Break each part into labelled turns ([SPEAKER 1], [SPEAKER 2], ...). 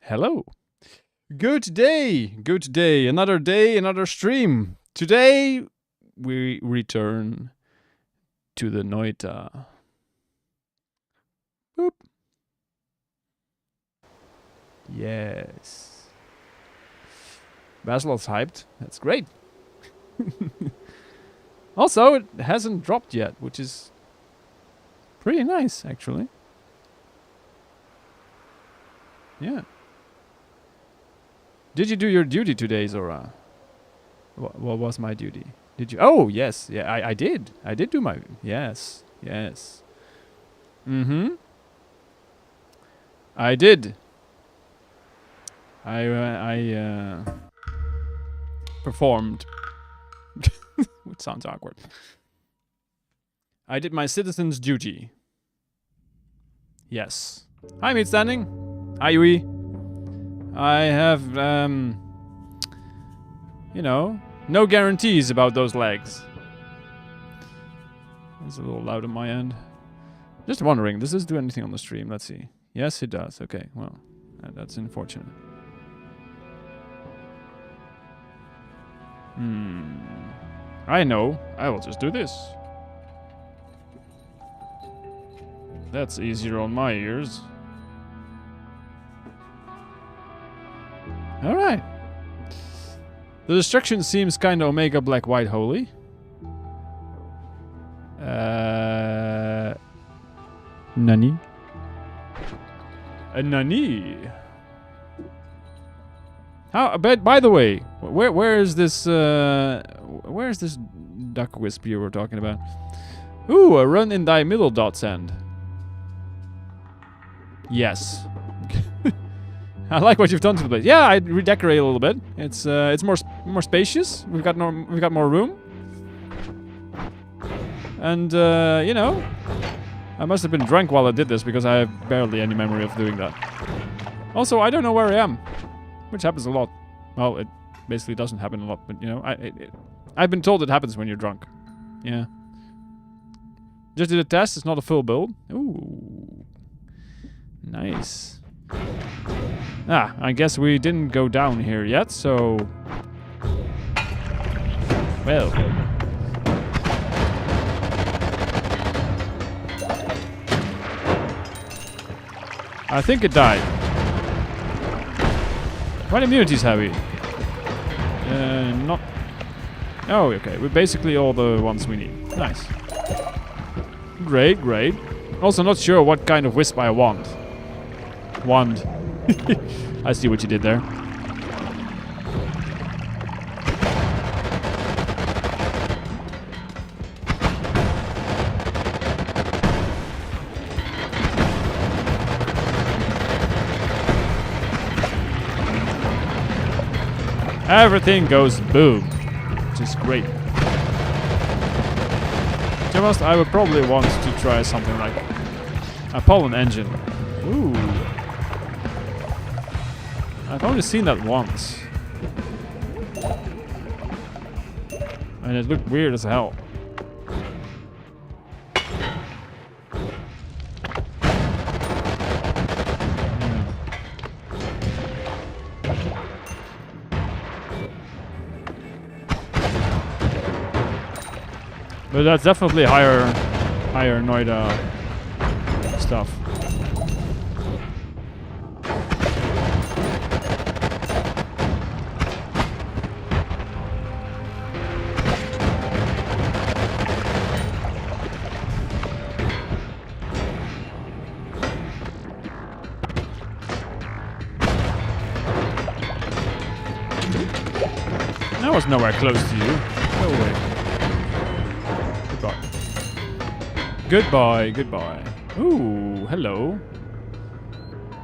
[SPEAKER 1] Hello. Good day. Good day. Another day, another stream. Today we return to the Noita. Boop. Yes. Basil's hyped. That's great. Also, it hasn't dropped yet, which is pretty nice, actually. Yeah. Did you do your duty today, Zora? What was my duty? Did you? Oh, yes. Yeah, I did. I did do my... Yes. Yes. Mm-hmm. I did. I performed. Which sounds awkward. I did my citizen's duty. Yes. Hi, meat standing. Hi, Yui. I have, you know, no guarantees about those legs. It's a little loud on my end. Just wondering, does this do anything on the stream? Let's see. Yes, it does. Okay, well, that's unfortunate. I know. I will just do this. That's easier on my ears. Alright. The destruction seems kinda Omega Black White Holy. Nani? Nani? How? But by the way, where is this duck wisp you were talking about? Ooh, a run in thy middle dot's end. Yes. I like what you've done to the place. Yeah, I redecorate a little bit. It's more spacious. We've got more room. And you know, I must have been drunk while I did this because I have barely any memory of doing that. Also, I don't know where I am, which happens a lot. Well, it basically doesn't happen a lot, but you know, I've been told it happens when you're drunk. Yeah. Just did a test. It's not a full build. Ooh, nice. Ah, I guess we didn't go down here yet, so... Well... I think it died. What immunities have we? Not... Oh, okay. We're basically all the ones we need. Nice. Great, great. Also not sure what kind of wisp I want. Wand. I see what you did there. Everything goes boom, which is great. To be honest, I would probably want to try something like a pollen engine. Ooh. I've only seen that once. And it looked weird as hell. But that's definitely higher Noita stuff. I was nowhere close to you. No way. Goodbye. Goodbye, goodbye. Ooh, hello.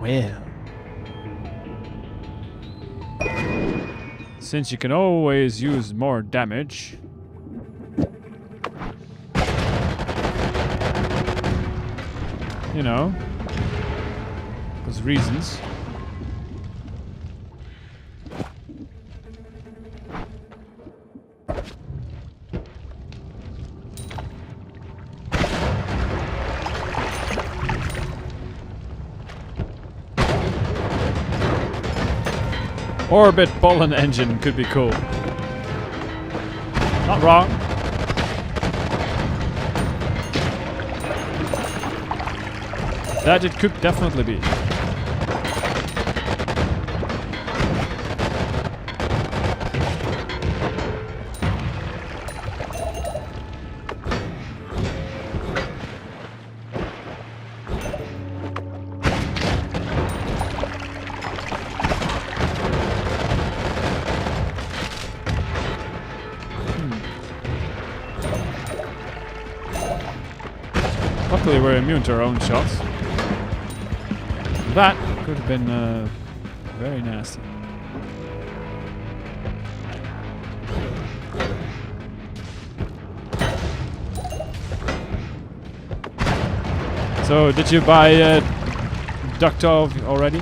[SPEAKER 1] Well. Since you can always use more damage. You know. Because reasons. Orbit pollen engine could be cool. Not wrong. That it could definitely be. Luckily we're immune to our own shots. That could have been very nasty. So, did you buy Ducto already?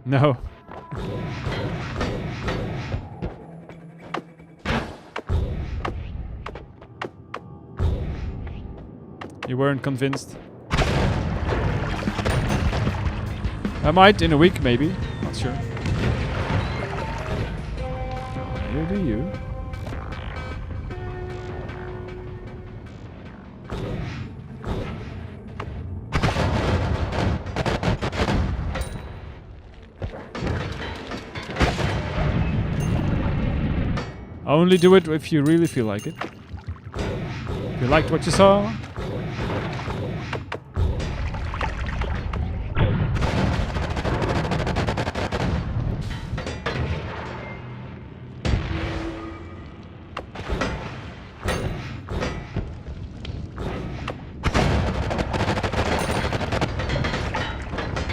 [SPEAKER 1] No. You weren't convinced? I might in a week, maybe. Not sure. You do you. Only do it if you really feel like it. If you liked what you saw.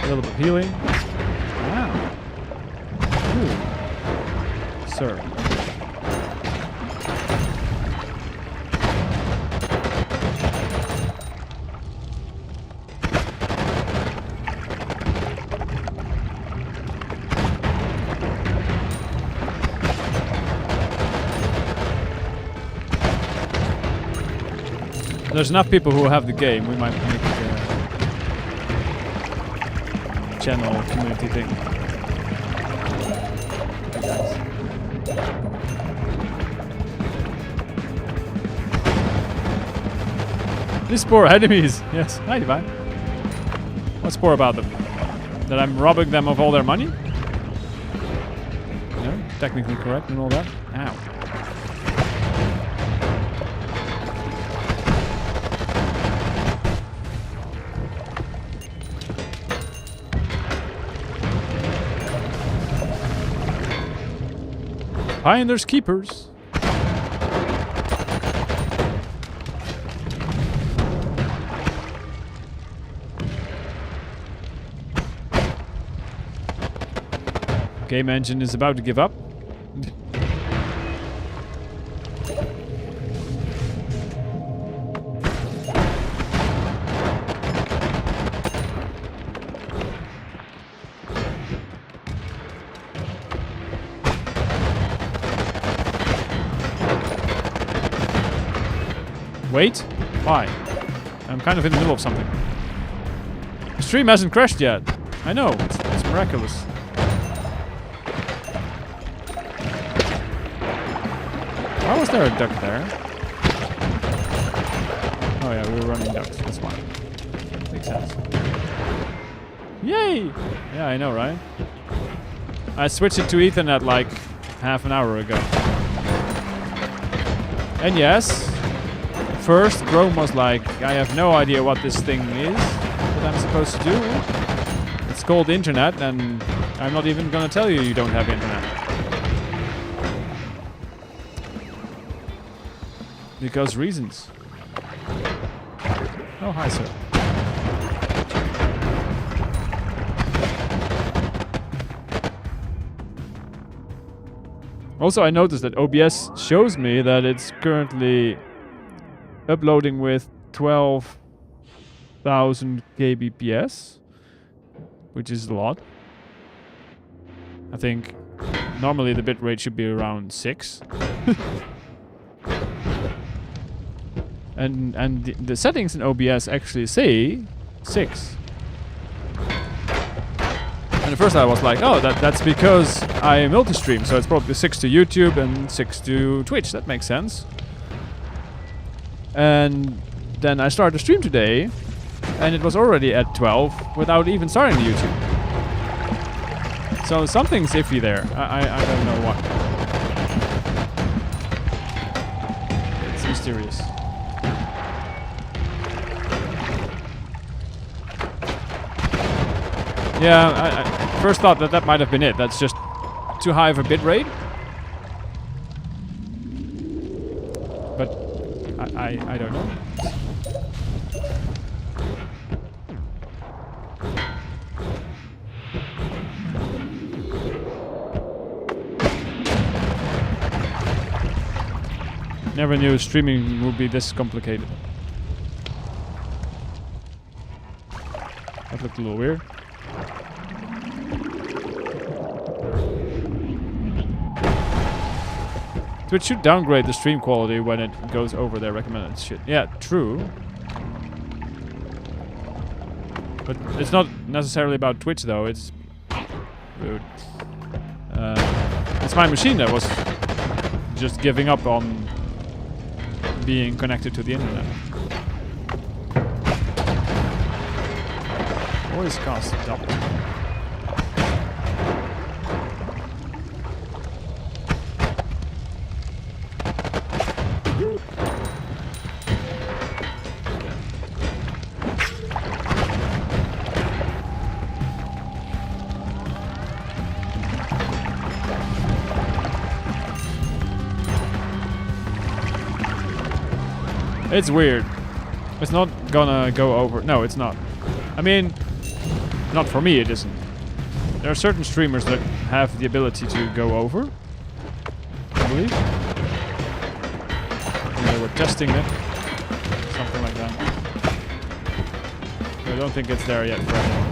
[SPEAKER 1] A little bit of healing. Wow. Ooh. Sir. There's enough people who have the game. We might make a channel community thing. Hey guys. These poor enemies. Yes. Hi, Divine. What's poor about them? That I'm robbing them of all their money? No, technically correct and all that. Ow. Finders keepers. Game engine is about to give up. Wait? Why? I'm kind of in the middle of something. The stream hasn't crashed yet. I know, it's miraculous. Why was there a duck there? Oh yeah, we were running ducks, that's fine. Makes sense. Yay! Yeah, I know, right? I switched it to Ethernet like half an hour ago. And yes, first, Chrome was like, I have no idea what this thing is that I'm supposed to do. It's called internet, and I'm not even gonna tell you you don't have internet. Because reasons. Oh, hi, sir. Also, I noticed that OBS shows me that it's currently uploading with 12,000 kbps, which is a lot. I think normally the bitrate should be around 6. And the settings in OBS actually say 6. And at first I was like, oh, that's because I multi-stream, so it's probably 6 to YouTube and 6 to Twitch. That makes sense. And then I started to stream today, and it was already at 12 without even starting the YouTube. So something's iffy there. I don't know what. It's mysterious. Yeah, I first thought that might have been it. That's just too high of a bit rate. But I don't know. Never knew streaming would be this complicated. That looked a little weird. Twitch should downgrade the stream quality when it goes over their recommended shit. Yeah, true. But it's not necessarily about Twitch though, it's rude. It's my machine that was just giving up on being connected to the internet. Voice cost double. It's weird. It's not gonna go over. No, it's not. I mean, not for me, it isn't. There are certain streamers that have the ability to go over, I believe. And they were testing it. Something like that. But I don't think it's there yet for everyone.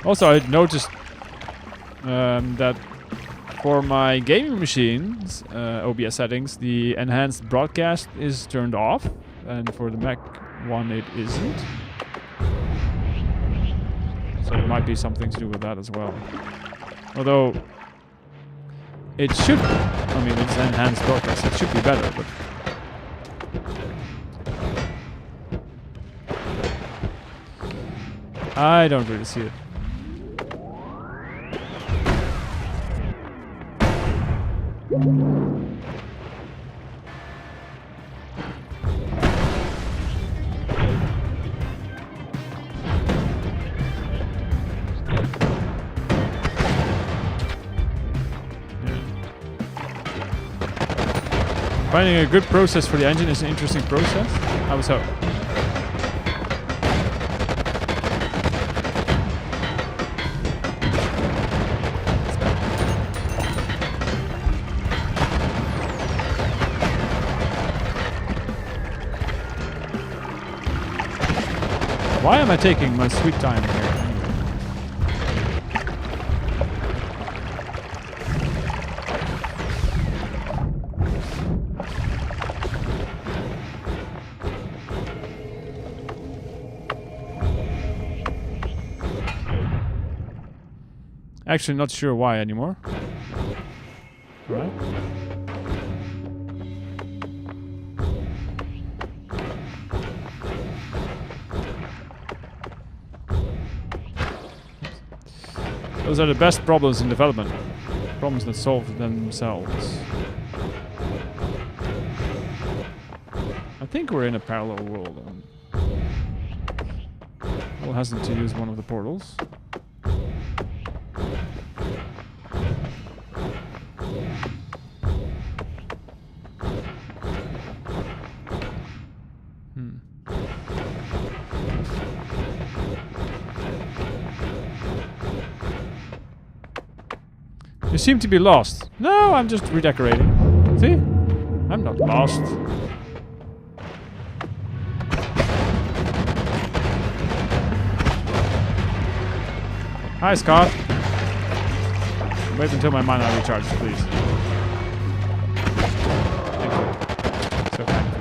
[SPEAKER 1] Also, I noticed that for my gaming machines, OBS settings, the enhanced broadcast is turned off, and for the Mac one it isn't. So it might be something to do with that as well. Although it should, I mean, it's enhanced broadcast, it should be better, but I don't really see it. Finding a good process for the engine is an interesting process. How so? Why am I taking my sweet time here? Actually, not sure why anymore. Alright. Those are the best problems in development. Problems that solve themselves. I think we're in a parallel world. Well, hasn't to use one of the portals. You seem to be lost. No, I'm just redecorating. See? I'm not lost. Hi, Scott. Wait until my mana recharges, please. Thank you. So kind of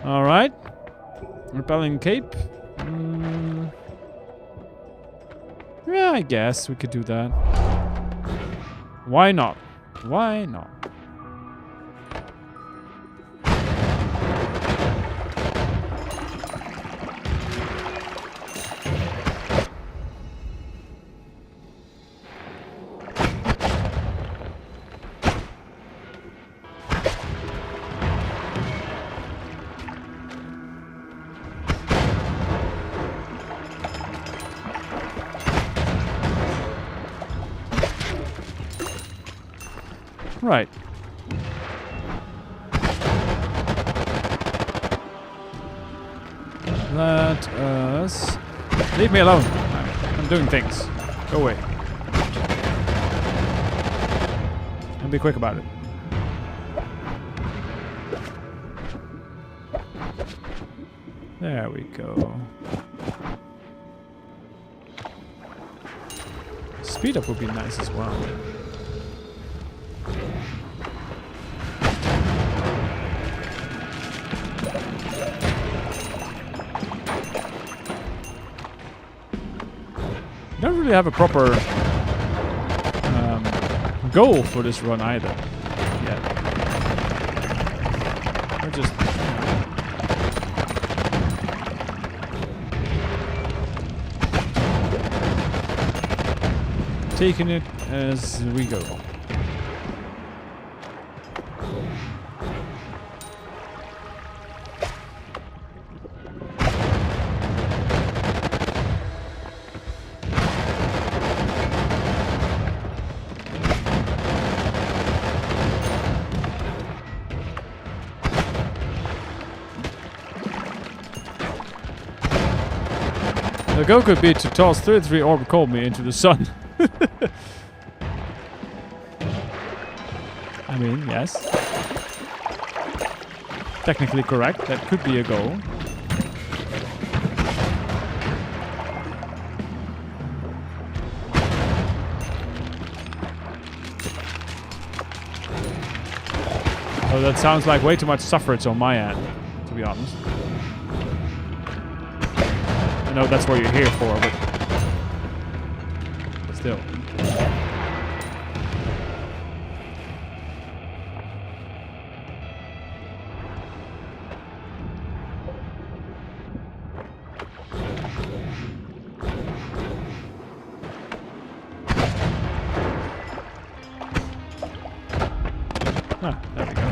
[SPEAKER 1] you. All right. Repelling cape. Yeah, I guess we could do that. Why not? Why not? Right. Let us... Leave me alone. I'm doing things. Go away. And be quick about it. There we go. Speed up would be nice as well. Don't really have a proper goal for this run either. Yet. We're just taking it as we go. The goal could be to toss 33 orb cold me into the sun. I mean, yes. Technically correct. That could be a goal. Oh, that sounds like way too much suffrage on my end, to be honest. I know that's what you're here for, but still. Ah, there we go.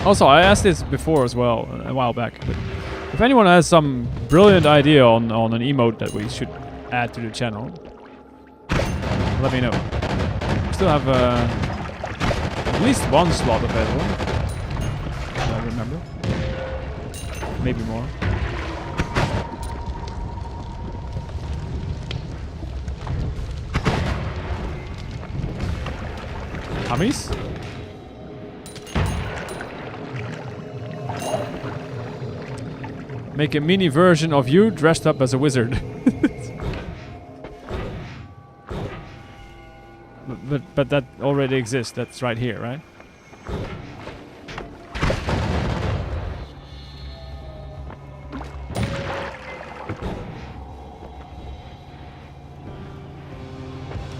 [SPEAKER 1] Also, I asked this before as well, a while back, but if anyone has some brilliant idea on an emote that we should add to the channel, let me know. We still have at least one slot available, if I remember. Maybe more. Hamis? Make a mini version of you dressed up as a wizard. but that already exists. That's right here, right?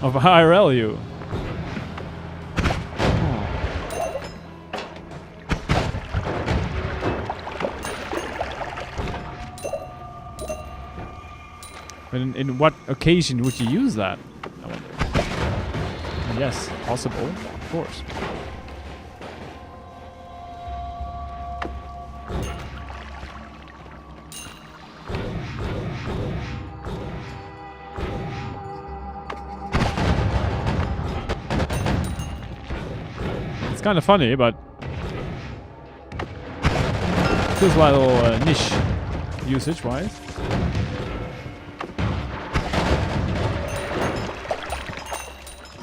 [SPEAKER 1] Of IRL you. But in what occasion would you use that? I wonder. Yes, possible, of course. kind of funny, but feels like a little niche usage-wise.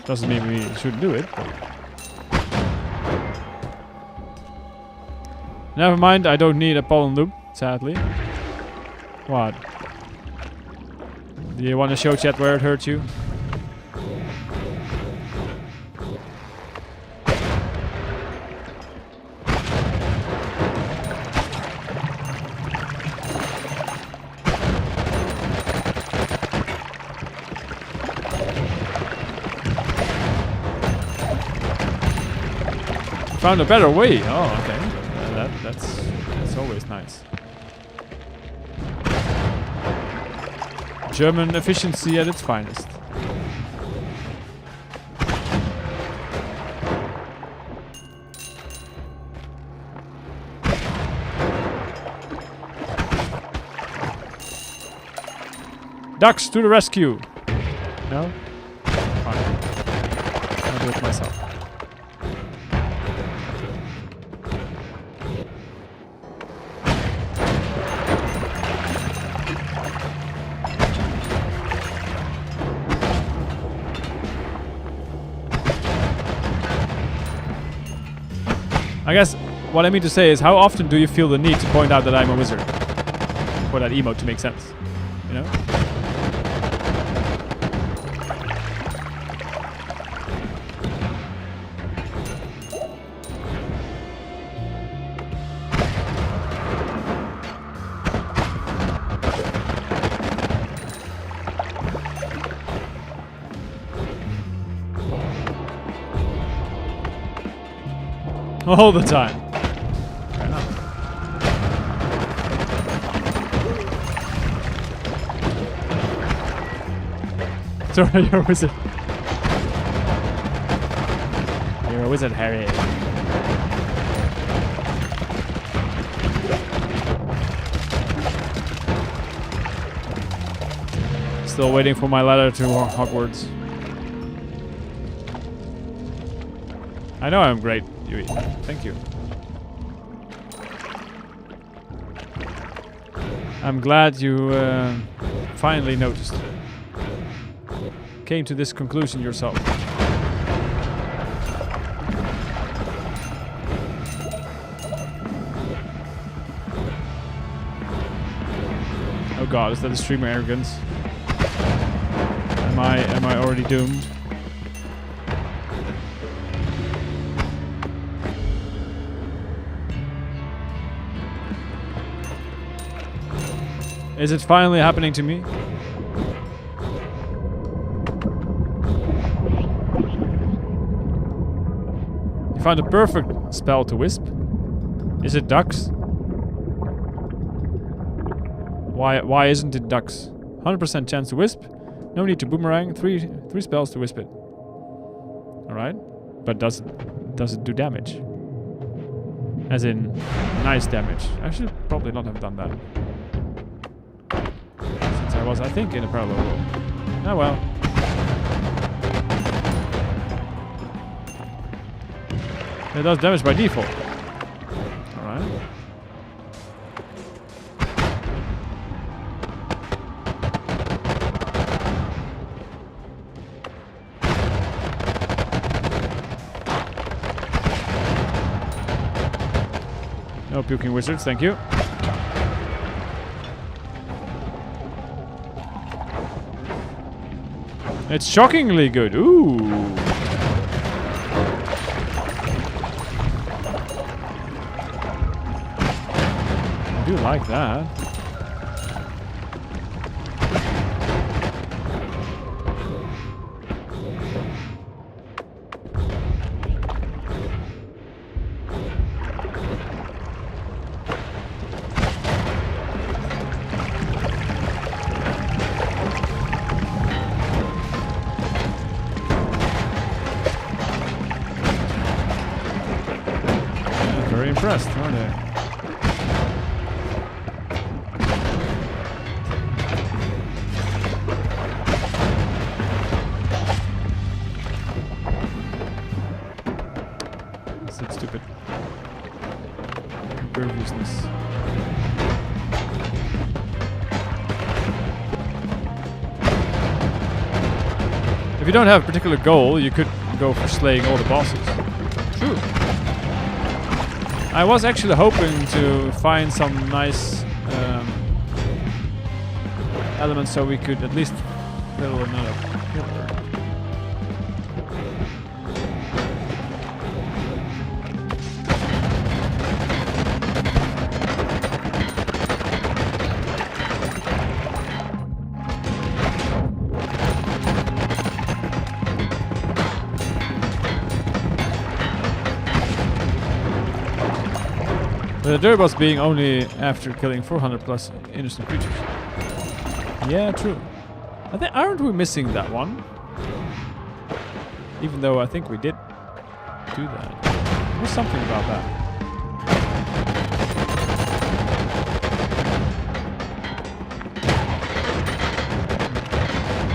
[SPEAKER 1] Doesn't mean we shouldn't do it. But never mind, I don't need a pollen loop, sadly. What? Do you want to show chat where it hurt you? Found a better way. Oh, okay. That's always nice. German efficiency at its finest. Ducks to the rescue. No? Fine. I'll do it myself. I guess what I mean to say is, how often do you feel the need to point out that I'm a wizard? For that emote to make sense, you know? All the time. Fair enough. Sorry, you're a wizard. You're a wizard, Harry. Still waiting for my ladder to Hogwarts. I know I'm great. Thank you. I'm glad you finally noticed. Came to this conclusion yourself. Oh god, is that a streamer arrogance? Am I already doomed? Is it finally happening to me? You found a perfect spell to wisp. Is it ducks? Why isn't it ducks? 100% chance to wisp. No need to boomerang. Three spells to wisp it. Alright. But does it do damage? As in nice damage. I should probably not have done that. I was, I think, in a parallel world. Oh well. It does damage by default. Alright. No puking wizards, thank you. It's shockingly good. Ooh. I do like that. Impressed, aren't they? stupid. Imperviousness. If you don't have a particular goal, you could go for slaying all the bosses. True. I was actually hoping to find some nice elements so we could at least kill another killer. The dirt boss being only after killing 400 plus innocent creatures. Yeah, true. Aren't we missing that one? Even though I think we did do that. There's something about that.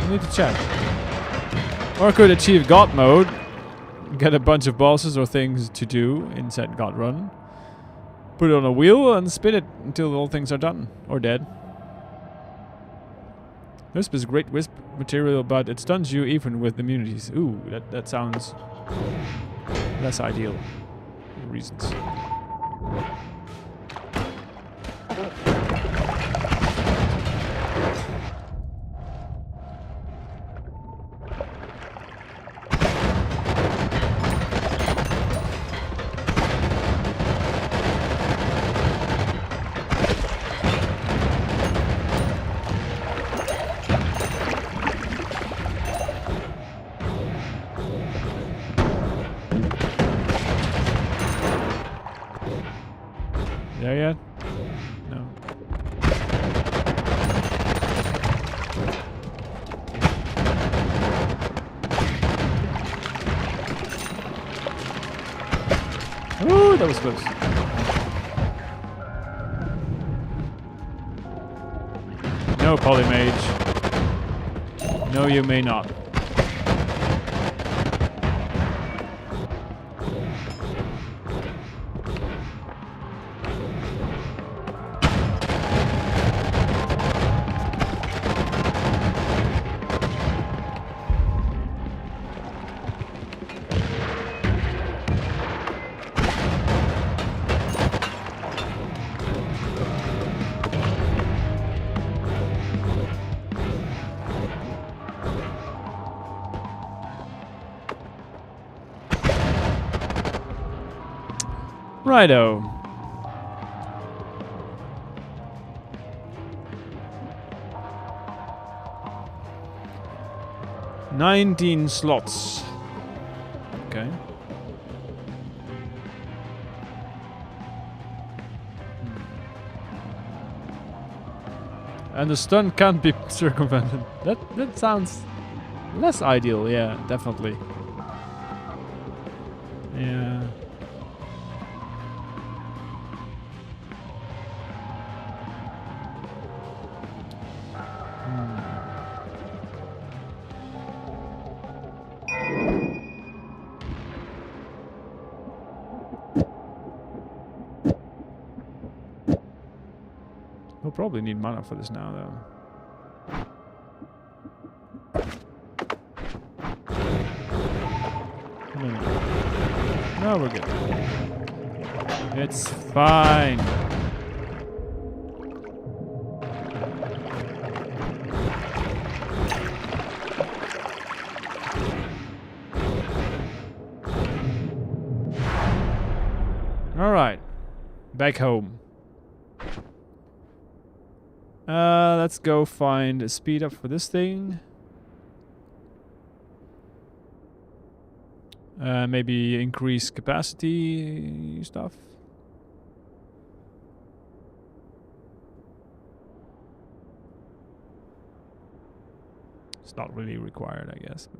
[SPEAKER 1] I need to check. Or I could achieve God mode, get a bunch of bosses or things to do inside God run. Put it on a wheel and spin it until all things are done. Or dead. Wisp is great wisp material, but it stuns you even with immunities. Ooh, that sounds less ideal. Reasons. There yet? No. Ooh, that was close. No, Polymage. No, you may not. Righto. $19 slots. Okay. And the stun can't be circumvented. That sounds less ideal, yeah, definitely. Yeah. We'll probably need mana for this now, though. No, we're good. It's fine. All right, back home. Let's go find a speed up for this thing. Maybe increase capacity stuff. It's not really required, I guess. But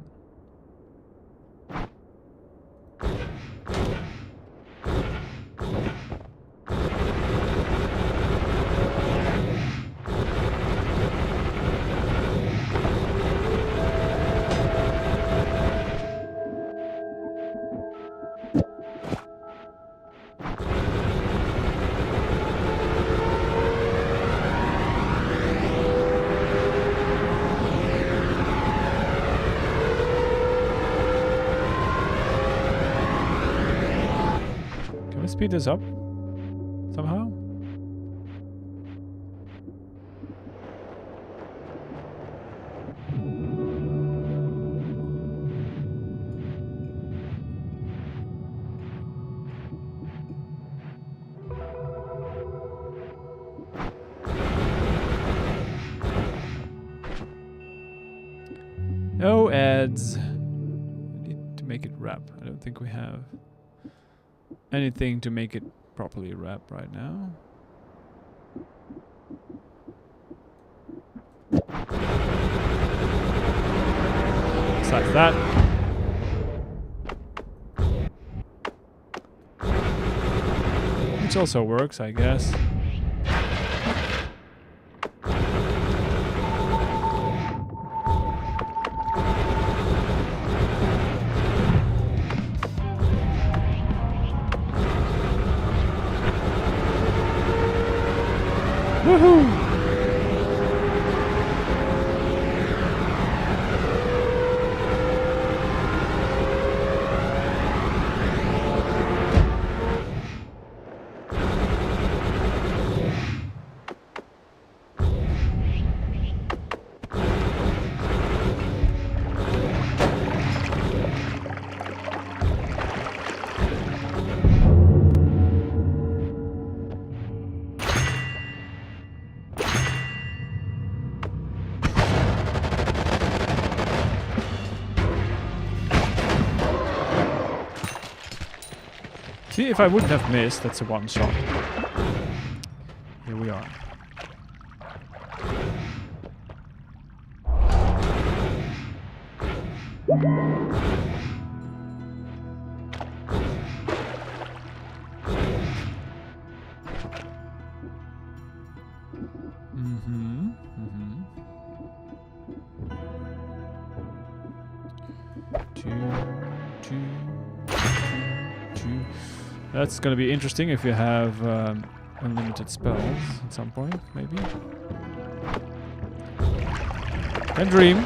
[SPEAKER 1] speed this up somehow? No ads. I need to make it wrap. I don't think we have anything to make it properly wrap right now. Besides that. Which also works, I guess. Woohoo! See, if I wouldn't have missed, that's a one shot. Here we are. That's gonna be interesting if you have unlimited spells at some point, maybe. Can dream.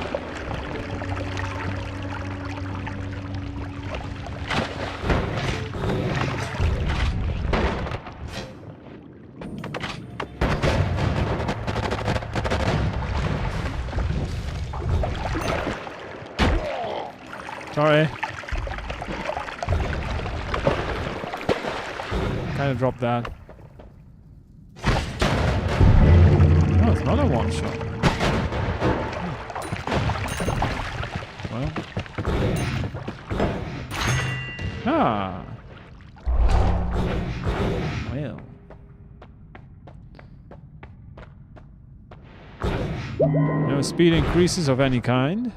[SPEAKER 1] Sorry. Kind of dropped that. Oh, it's another one shot. Well. Ah. Well. No speed increases of any kind.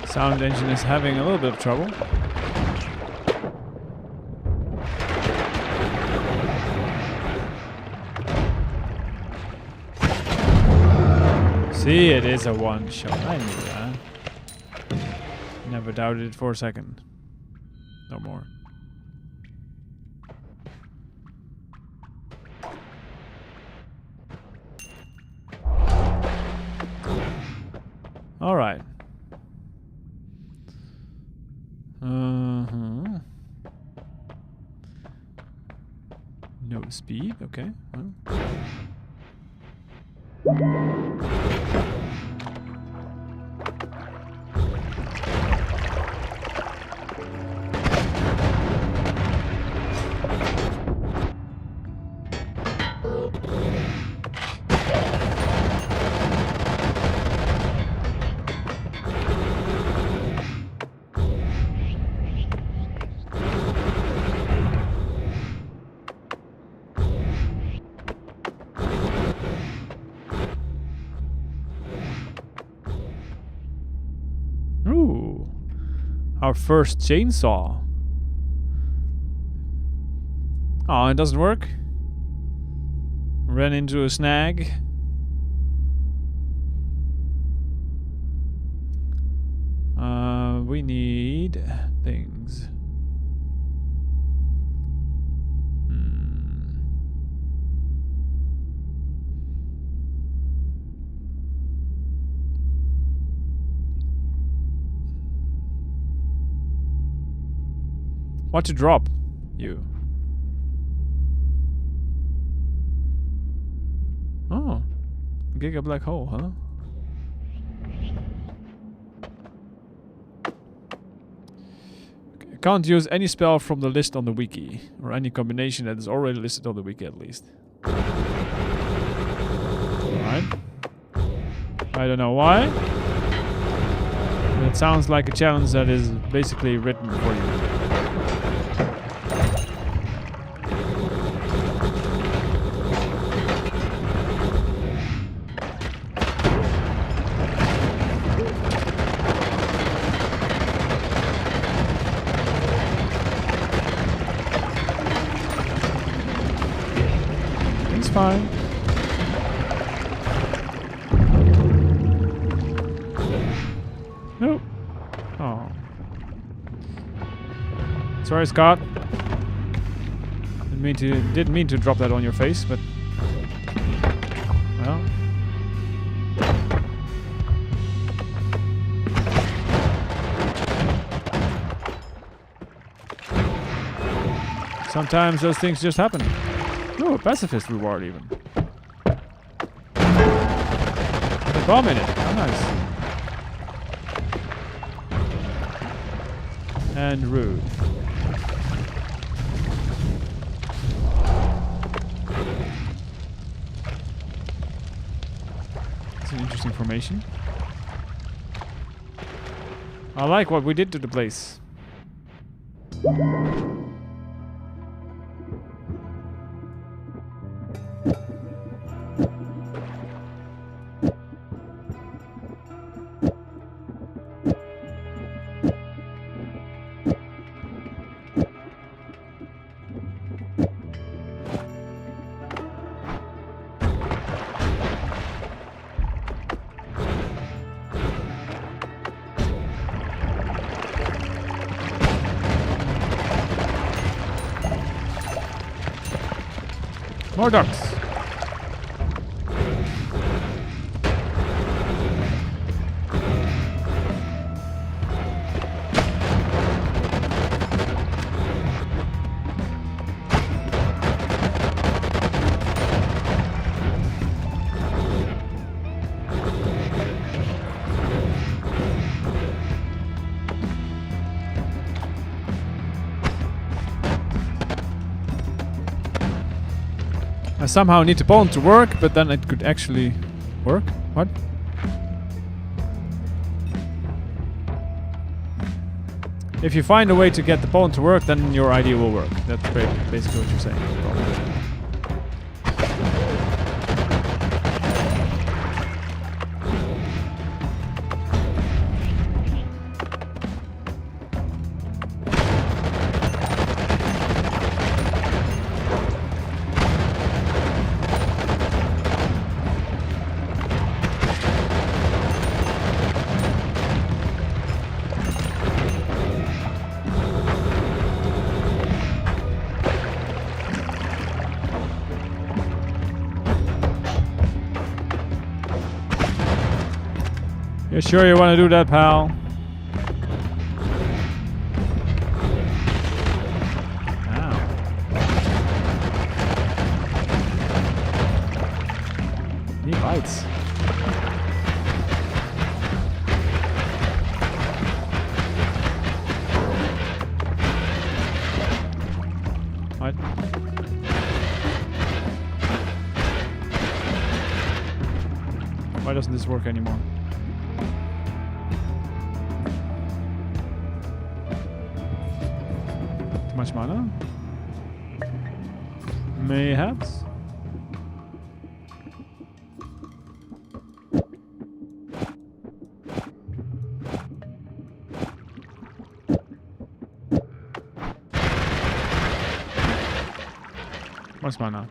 [SPEAKER 1] Sound engine is having a little bit of trouble. See, it is a one shot. I knew that. Never doubted it for a second. No more. All right. No speed, okay. Well. Ooh. Our first chainsaw. Oh, it doesn't work. Ran into a snag. We need things. What to drop? You. Oh. Giga black hole, huh? Can't use any spell from the list on the wiki, or any combination that is already listed on the wiki at least. Alright. I don't know why. But it sounds like a challenge that is basically written for you. Fine. Nope. Oh. Sorry, Scott. Didn't mean to drop that on your face, but well. Sometimes those things just happen. Oh, a pacifist reward even. A bomb in it. Oh, nice. And rude. It's an interesting formation. I like what we did to the place. More ducks. I somehow need the pawn to work, but then it could actually work. What? If you find a way to get the pawn to work, then your idea will work. That's basically what you're saying. You sure you want to do that, pal? Ow. He bites. What? Why doesn't this work anymore? Much mana? Mayhaps? What's mine now?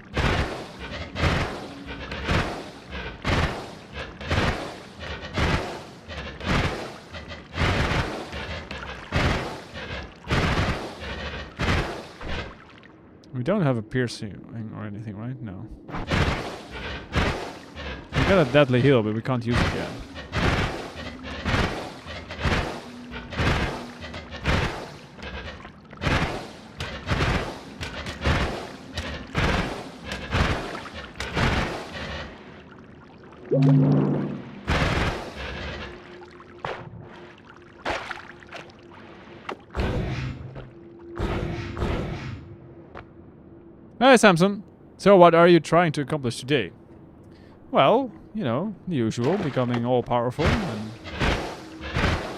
[SPEAKER 1] We don't have a piercing or anything, right? No. We got a deadly heal, but we can't use it yet. Hey Samson, so what are you trying to accomplish today? Well, you know, the usual, becoming all powerful and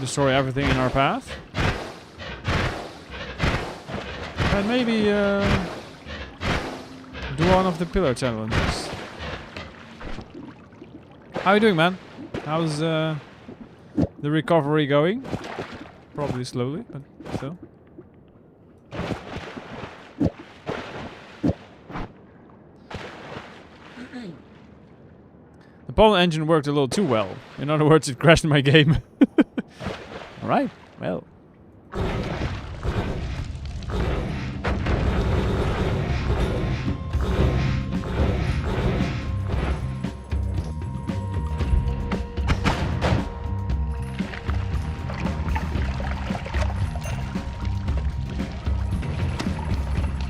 [SPEAKER 1] destroy everything in our path. And maybe do one of the pillar challenges. How you doing, man? How's the recovery going? Probably slowly, but still. The pollen engine worked a little too well. In other words, it crashed my game. Alright, well.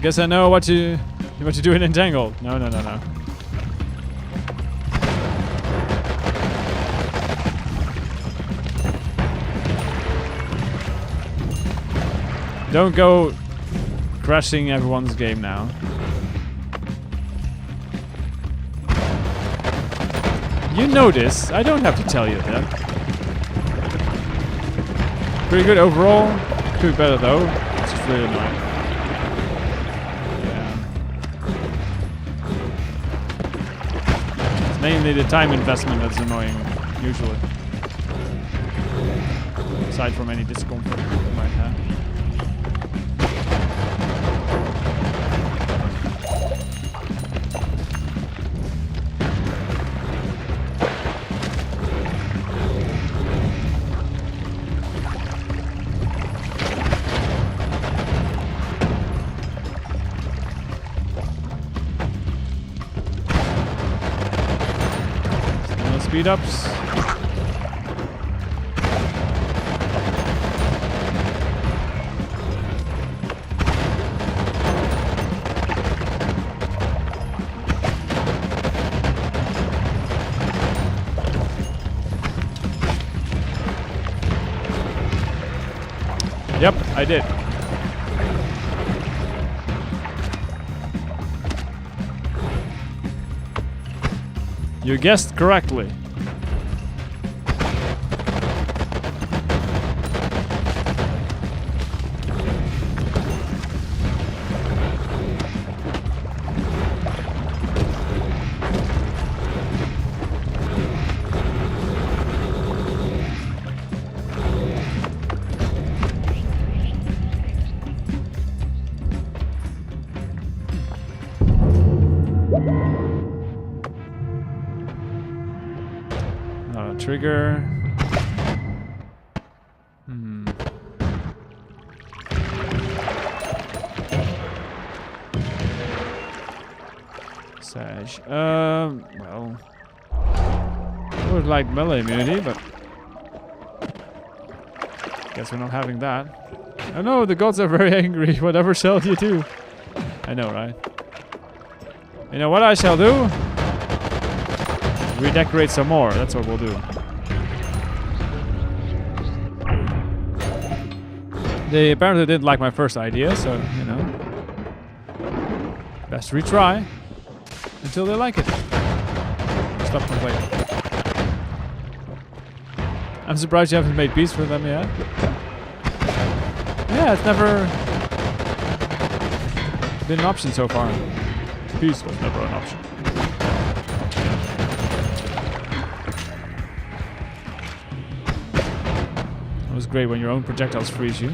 [SPEAKER 1] Guess I know what you do in Entangled. No. Don't go crashing everyone's game now. You know this. I don't have to tell you that. Pretty good overall. Could be better though. It's just really annoying. Yeah. It's mainly the time investment that's annoying, usually. Aside from any discomfort you might have. Speed ups. Yep, I did. You guessed correctly. Trigger. Sage. Well, I would like melee immunity, but guess we're not having that. Oh no, the gods are very angry. Whatever shall you do? I know, right? You know what I shall do? Redecorate some more. That's what we'll do. They apparently didn't like my first idea, so, you know. Best retry until they like it. Stop complaining. I'm surprised you haven't made peace for them yet. Yeah, it's never been an option so far. Peace was never an option. It was great when your own projectiles freeze you.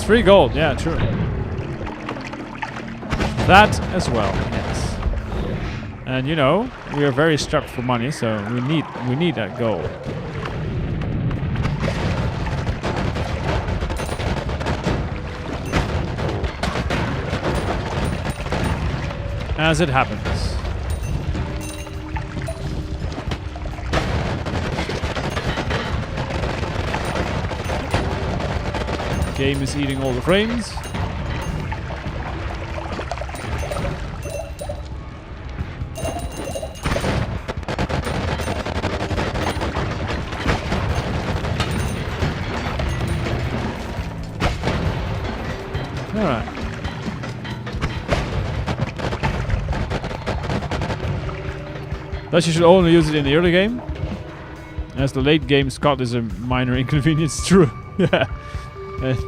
[SPEAKER 1] free gold. Yeah, true. That as well. Yes. And you know, we are very strapped for money, so we need that gold. As it happens. Game is eating all the frames. Alright. Thus you should only use it in the early game. As the late game, Scott is a minor inconvenience. True. Yeah.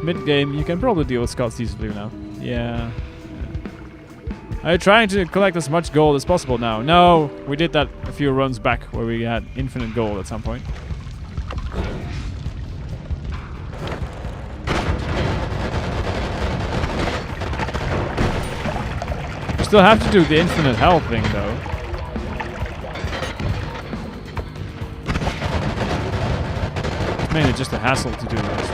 [SPEAKER 1] Mid game, you can probably deal with Scots easily now. Yeah. Are you trying to collect as much gold as possible now? No, we did that a few runs back where we had infinite gold at some point. You still have to do the infinite health thing though. It's mainly just a hassle to do this.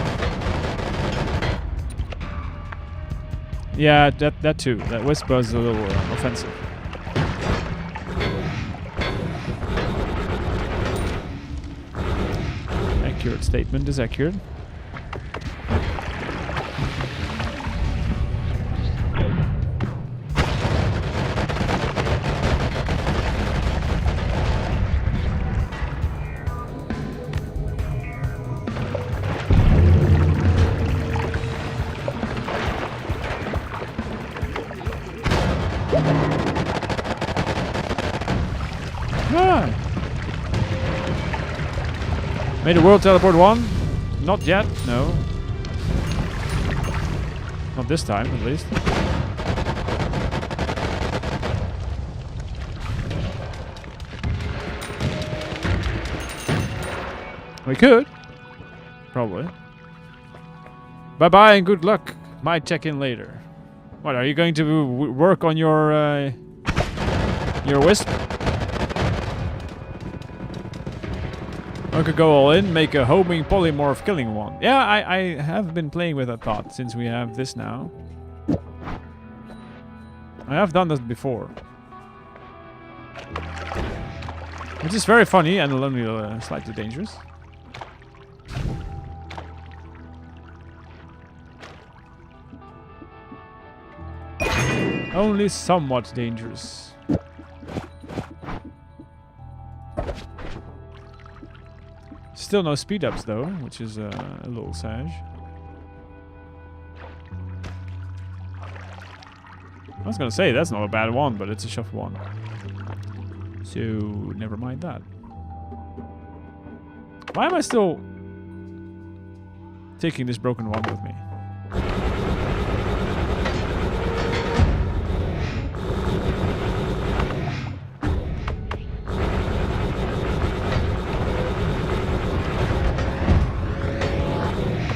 [SPEAKER 1] Yeah, that too. That whisper is a little offensive. Accurate statement is accurate. Made a world teleport 1? Not yet, no. Not this time, at least. We could. Probably. Bye-bye and good luck. Might check in later. What, are you going to work on your wisp? I could go all in, make a homing polymorph killing one. Yeah, I have been playing with that thought since we have this now. I have done that before. Which is very funny and only slightly dangerous. Only somewhat dangerous. Still no speed ups though, which is a little sad. I was gonna say that's not a bad one, but it's a shuffle one. So never mind that. Why am I still taking this broken one with me?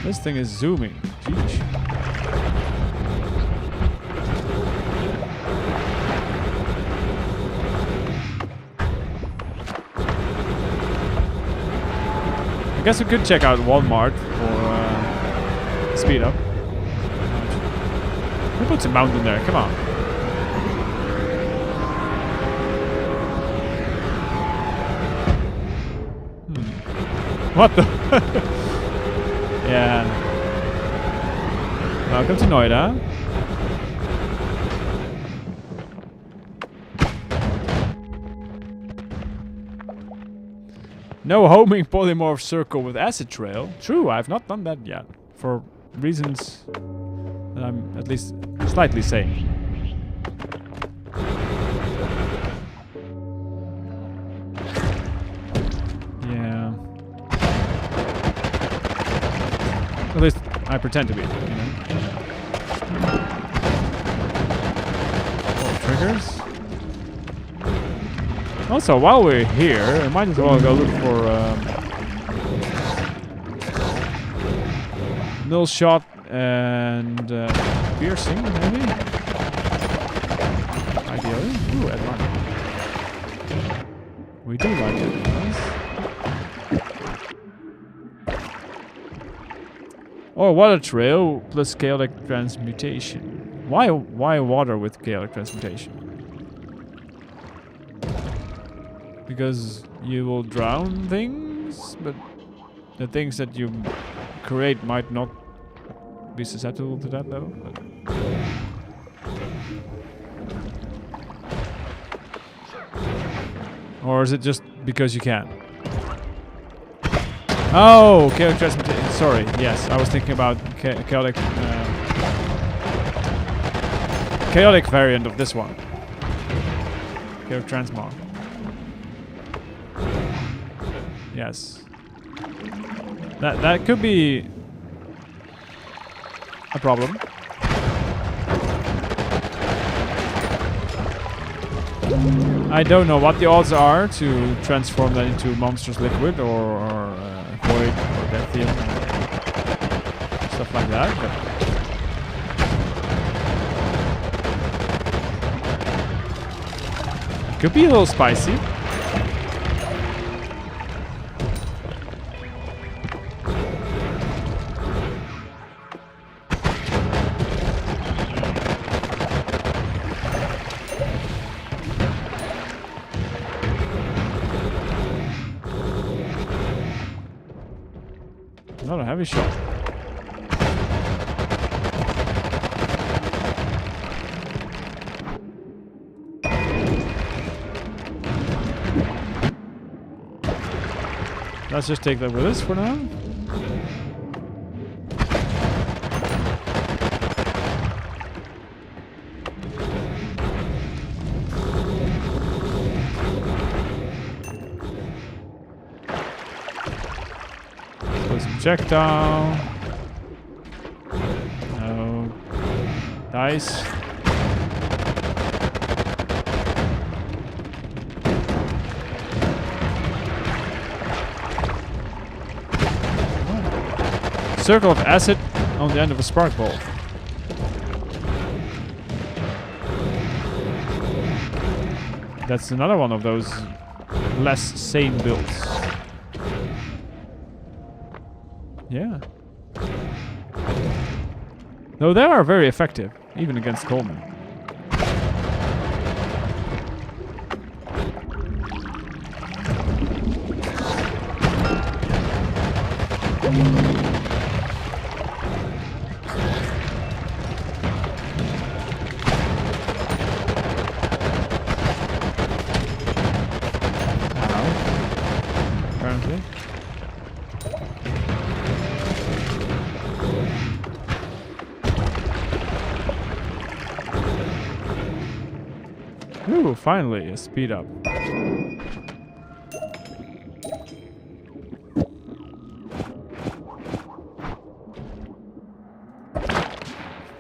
[SPEAKER 1] This thing is zooming. Jeez. I guess we could check out Walmart for speed up. Who puts a mountain there? Come on. What the? Yeah. Welcome to Noita. No homing polymorph circle with acid trail. True, I've not done that yet. For reasons that I'm at least slightly sane. Yeah. At least I pretend to be, you know. Oh, triggers. Also, while we're here, I might as well go look for null shot and piercing, maybe? Ideally. Ooh, advance. We do like advance. Or water trail plus chaotic transmutation. Why water with chaotic transmutation? Because you will drown things, but the things that you create might not be susceptible to that though. But or is it just because you can? Oh, chaotic transmutation. Sorry, yes, I was thinking about chaotic variant of this one. Chaotic transmog. Yes. That could be a problem. I don't know what the odds are to transform that into monstrous liquid or void or deathium and stuff like that. But it could be a little spicy. Not a heavy shot. Let's just take that with us for now. Projectile. No. Dice. Circle of acid on the end of a spark ball. That's another one of those less sane builds. Yeah. Though they are very effective, even against Coleman. Apparently. Ooh, finally, a speed up.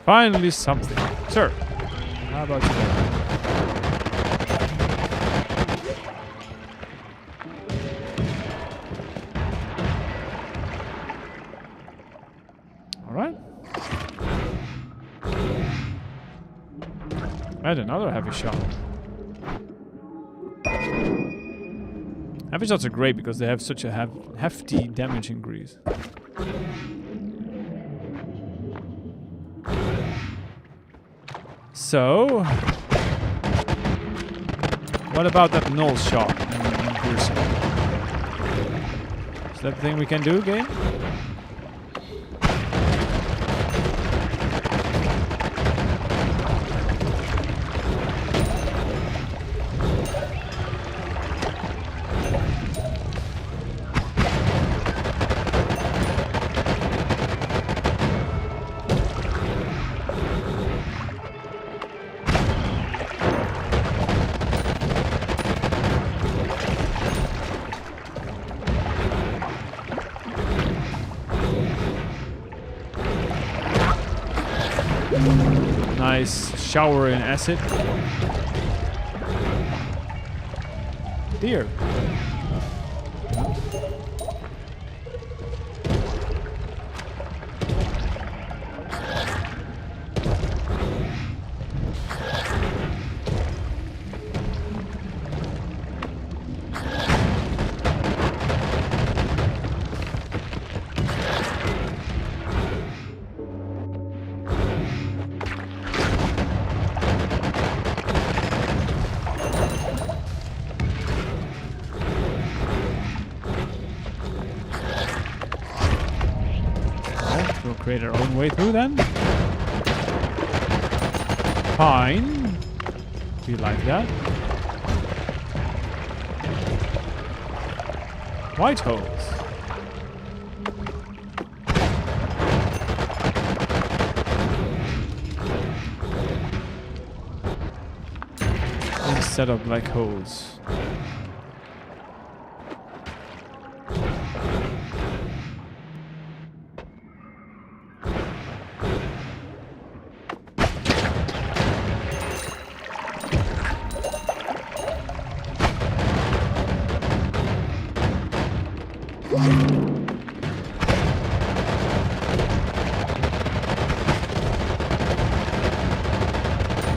[SPEAKER 1] Finally something. Sir, how about you there? Alright. And another heavy shot. Heavy shots are great because they have such a hefty damage increase. So, what about that null shot in piercing? Is that the thing we can do, game? Nice shower in acid. Dear. create our own way through then. Fine. Be like that. White holes. Instead of black holes.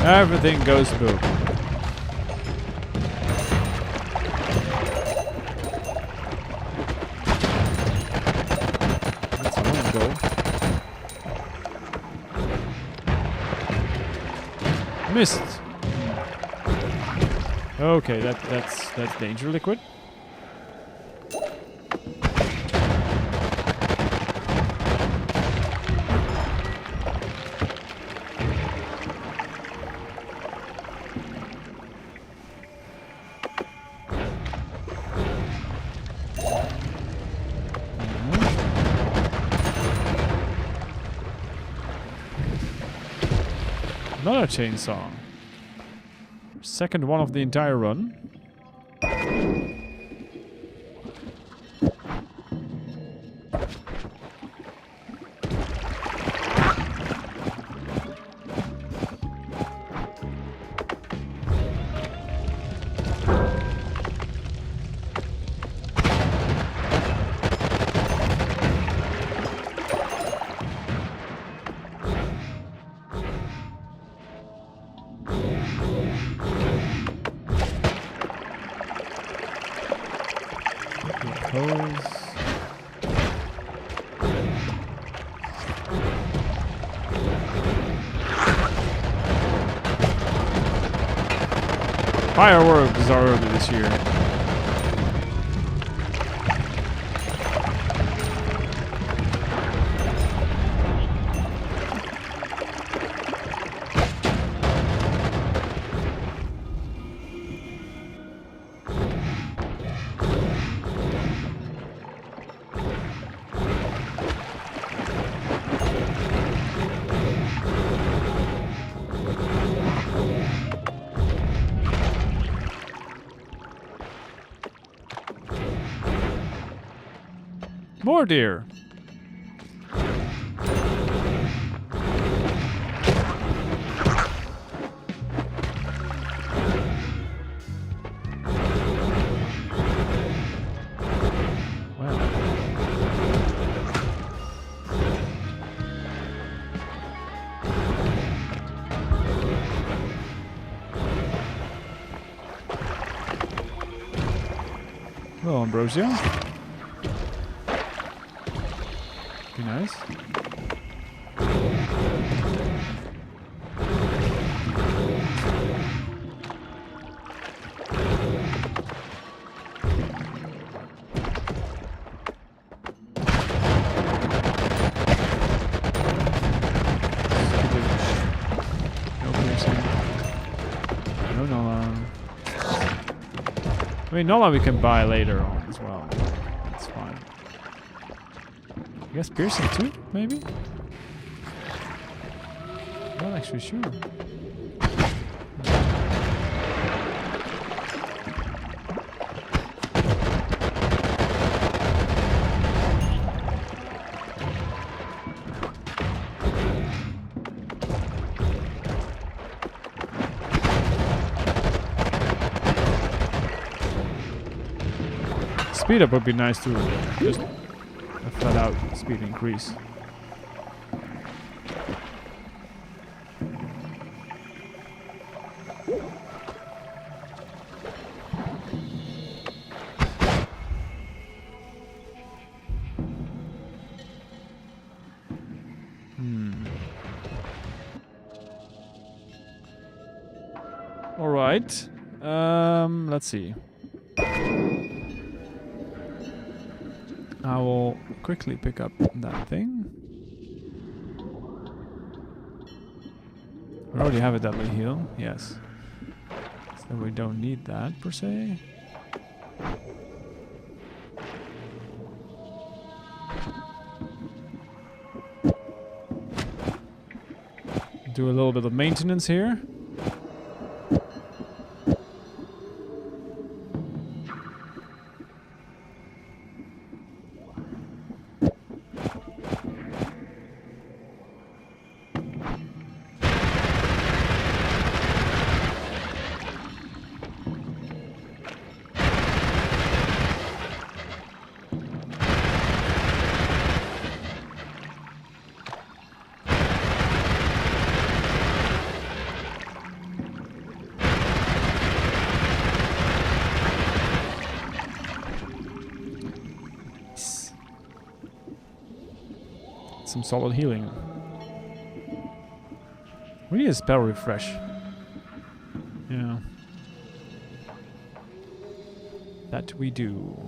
[SPEAKER 1] Everything goes boom. Let's all go. Missed. Okay, that's danger liquid. Another chainsaw. Second one of the entire run. Fireworks are early this year. More deer. Well, Ambrosia. Be nice. No Nola. I mean, Nola we can buy later on as well. That's fine. I guess piercing too, maybe? Not actually sure. Speed up would be nice too. Just a flat out speed increase. All right. Let's see. I will quickly pick up that thing. already have a deadly heal. Yes. So we don't need that per se. Do a little bit of maintenance here. Some solid healing. We need a spell refresh. Yeah. That we do.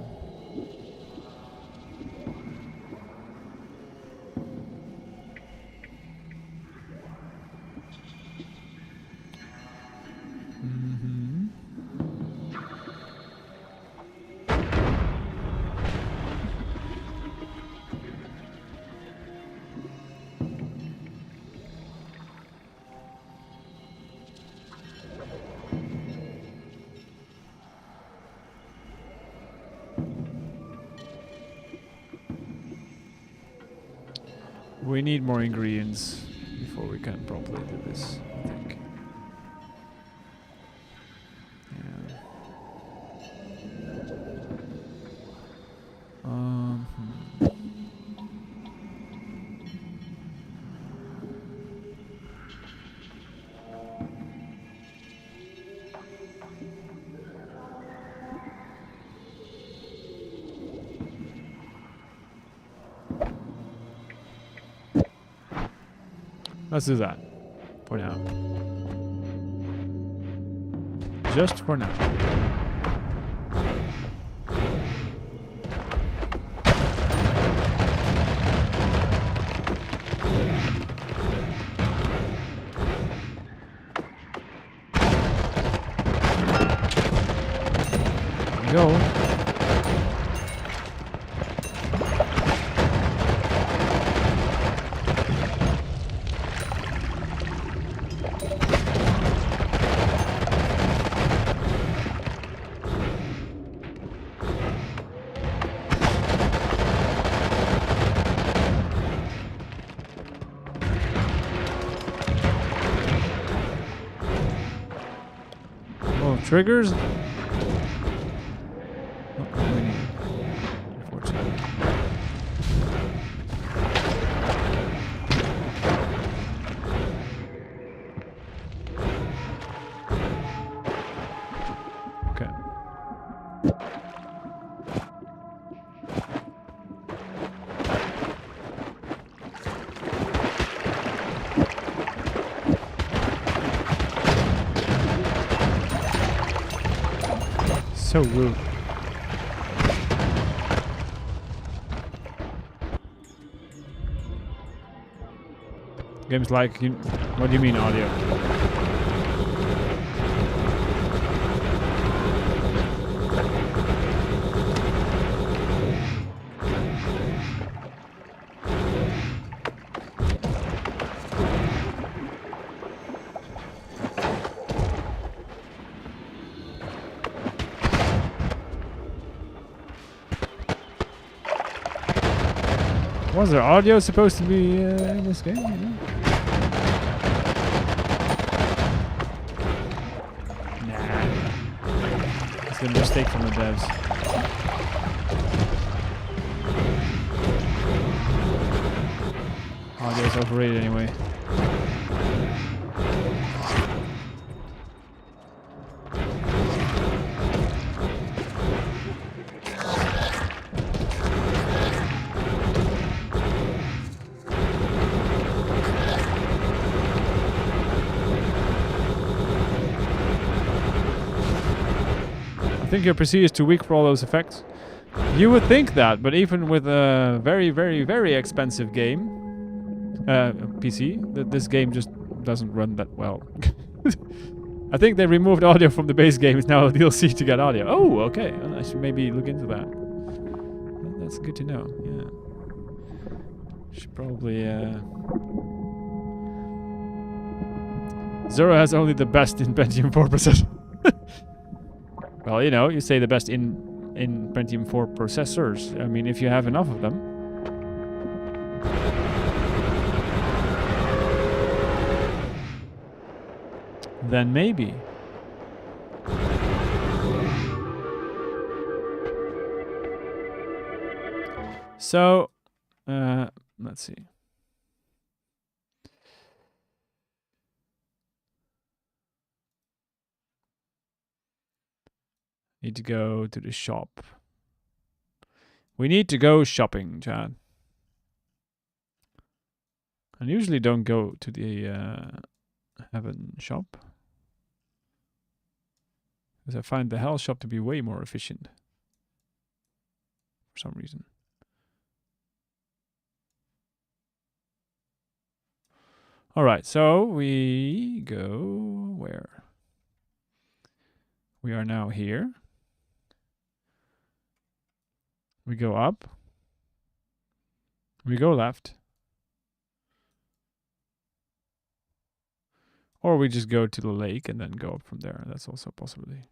[SPEAKER 1] We need more ingredients before we can properly do this, I think. Yeah. Let's do that for now. Just for now. There we go. Triggers? Not what we need, unfortunately. Okay. So rude. Games like, what do you mean audio? Was there audio supposed to be in this game? You know? Nah. It's a mistake from the devs. Audio is overrated anyway. I think your PC is too weak for all those effects. You would think that, but even with a very, very, very expensive game, PC, that this game just doesn't run that well. I think they removed audio from the base game. It's now a DLC to get audio. Oh, okay. Well, I should maybe look into that. Well, that's good to know. Yeah. Should probably. Zora has only the best in Pentium 4 processor. Well, you know, you say the best in Pentium 4 processors. I mean, if you have enough of them. Then maybe. So, let's see. Need to go to the shop. We need to go shopping, Chad. I usually don't go to the Heaven shop. Because I find the Hell shop to be way more efficient. For some reason. Alright, so we go where? We are now here. We go up. We go left. Or we just go to the lake and then go up from there. That's also a possibility.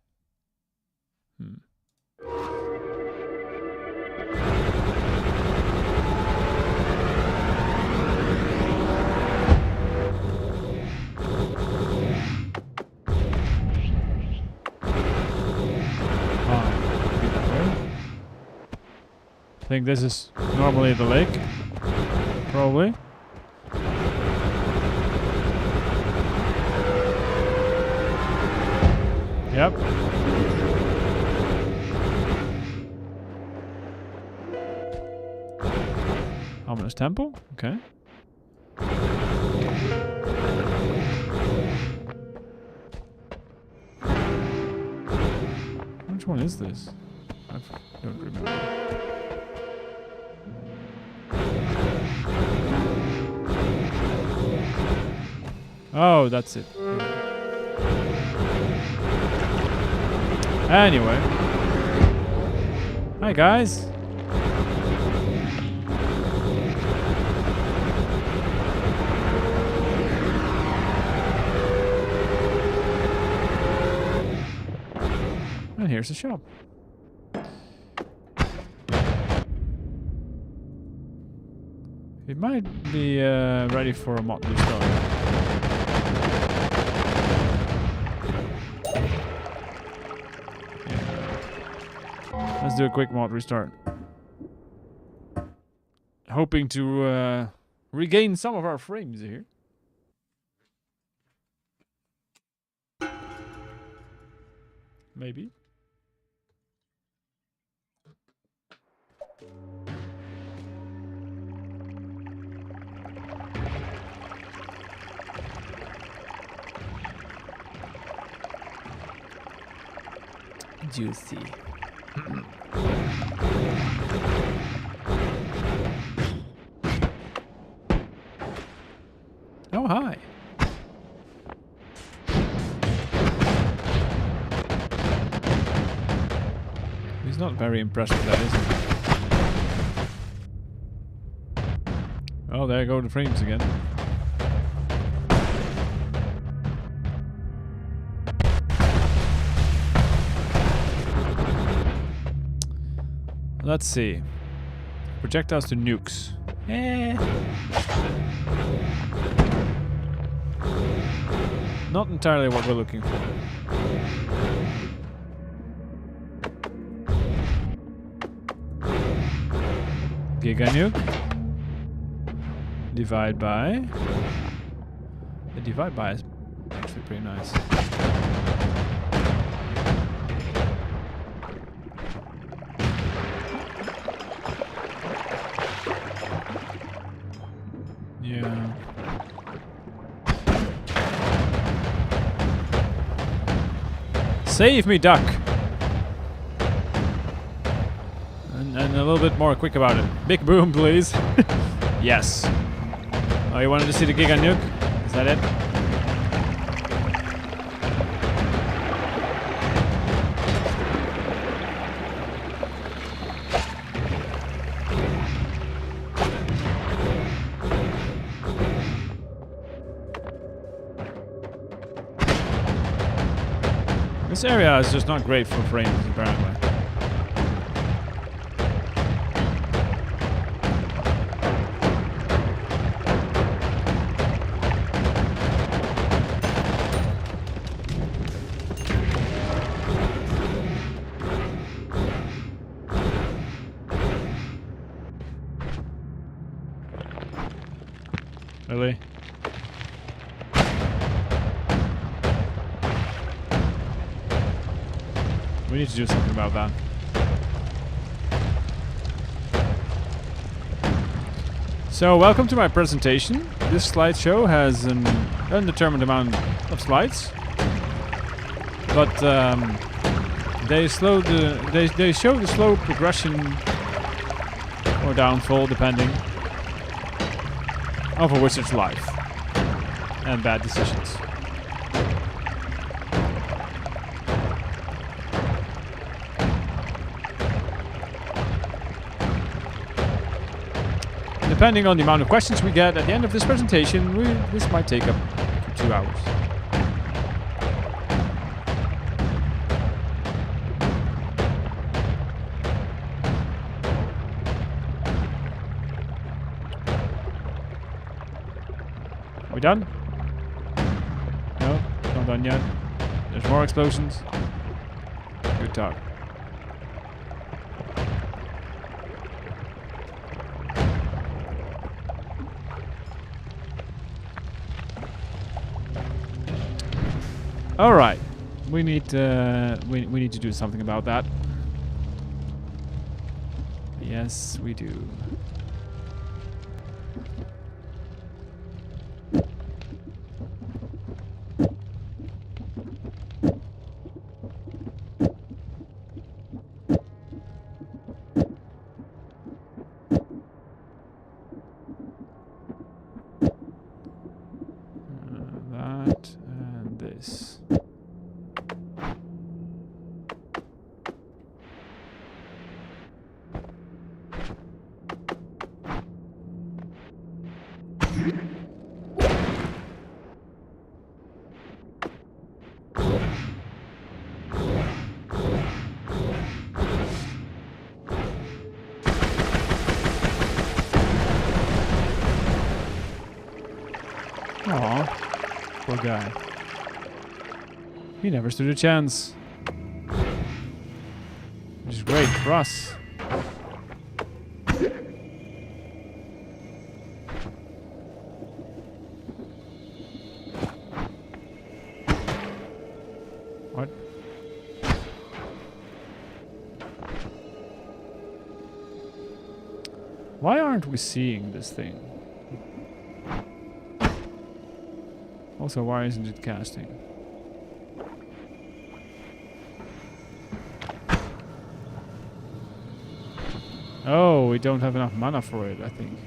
[SPEAKER 1] I think this is normally the lake. Probably. Yep. Ominous temple. Okay. Which one is this? I don't remember. Oh, that's it. Anyway. Hi, guys. And here's the shop. It might be ready for a mod restart. Let's do a quick mod restart. Hoping to regain some of our frames here. Maybe. Juicy. Oh, hi. He's not very impressed with that, is he? Oh, there go the frames again. Let's see. Projectiles to nukes. Not entirely what we're looking for. Giga nuke. Divide by. The divide by is actually pretty nice. Yeah. Save me, duck! And a little bit more quick about it. Big boom, please. Yes. Oh, you wanted to see the Giga nuke? Is that it? This area is just not great for frames, apparently. Really? We need to do something about that. So, welcome to my presentation. This slideshow has an undetermined amount of slides, but they show the slow progression or downfall, depending, of a wizard's life and bad decisions. Depending on the amount of questions we get at the end of this presentation, this might take up to 2 hours. Are we done? No, not done yet. There's more explosions. Good talk. All right, we need to do something about that. Yes, we do. That and this. Aw, poor guy. He never stood a chance. Which is great for us. What? Why aren't we seeing this thing? Also, why isn't it casting? Oh, we don't have enough mana for it, I think.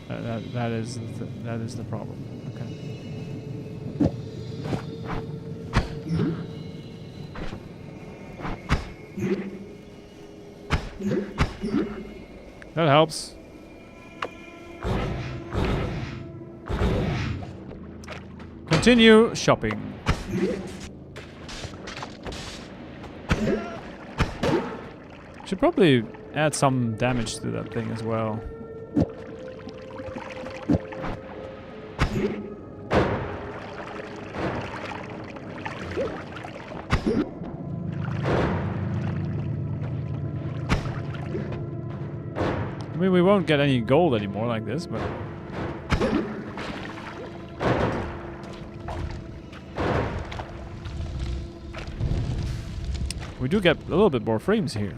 [SPEAKER 1] That is the problem. Okay. That helps. Continue shopping. Should probably add some damage to that thing as well. I mean, we won't get any gold anymore like this, but... we do get a little bit more frames here.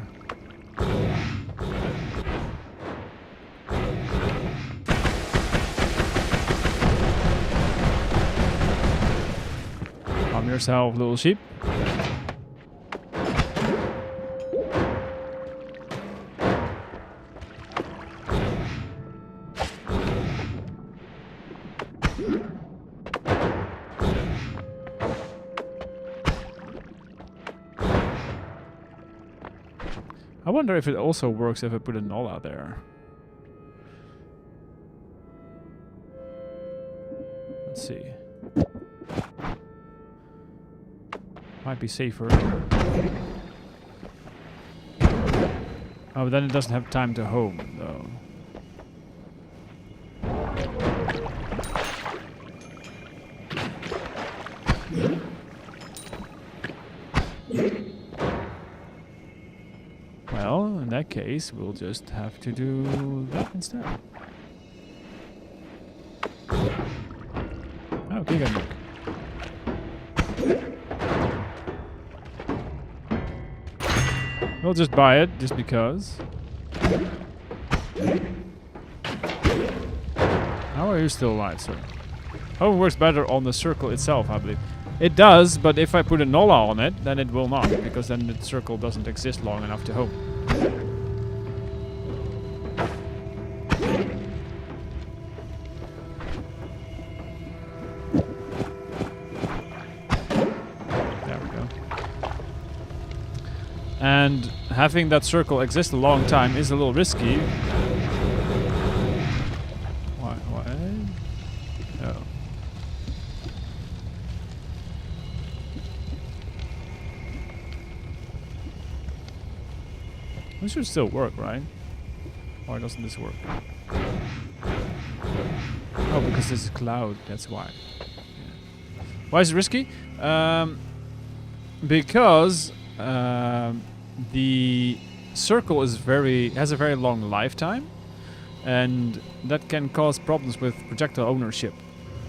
[SPEAKER 1] Calm yourself, little sheep. I wonder if it also works if I put a null out there. Let's see. Might be safer. Oh, but then it doesn't have time to home, though. Well, in that case, we'll just have to do that instead. Oh, Giga Nuke. We'll just buy it, just because. How are you still alive, sir? Oh, it works better on the circle itself, I believe. It does, but if I put a Nola on it, then it will not, because then the circle doesn't exist long enough to home. There we go. And having that circle exist a long time is a little risky. Why? Oh. This should still work, right? Why doesn't this work? Oh, because this is cloud, that's why. Yeah. Why is it risky? Because the circle is has a very long lifetime, and that can cause problems with projectile ownership.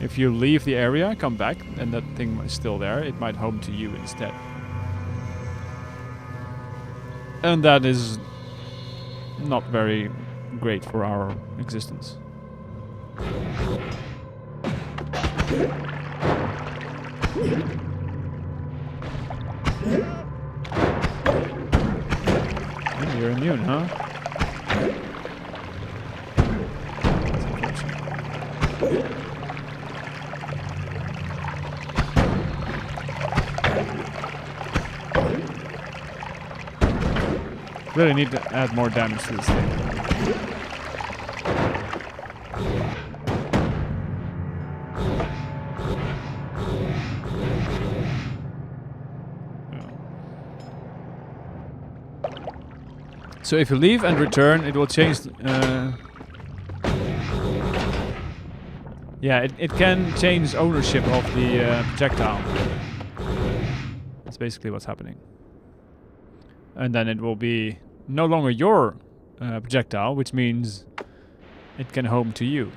[SPEAKER 1] If you leave the area, come back, and that thing is still there, it might home to you instead. And that is not very great for our existence. Oh, you're immune, huh? That's unfortunate. Really need to add more damage to this thing. So if you leave and return, it will change. Yeah, it can change ownership of the projectile. That's basically what's happening. And then it will be no longer your projectile, which means it can home to you.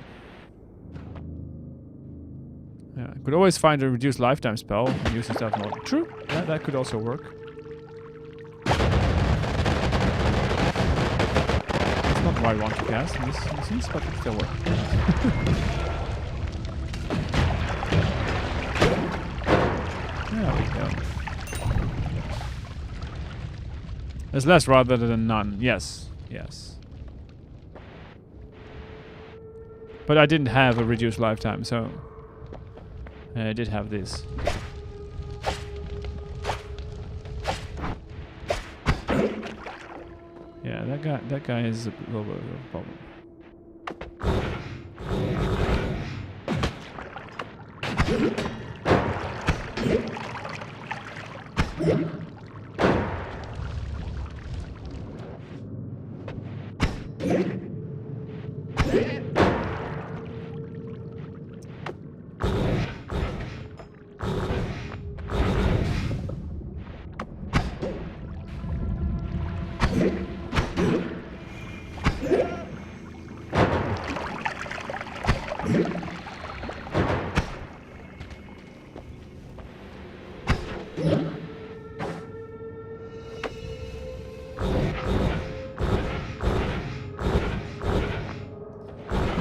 [SPEAKER 1] Yeah, I could always find a reduced lifetime spell and use that more. True, yeah, that could also work. That's not what I want to cast in this instance, but it still works. There we go. There's less rather than none. Yes, yes. But I didn't have a reduced lifetime, so I did have this. Yeah, that guy is a little bit of a problem.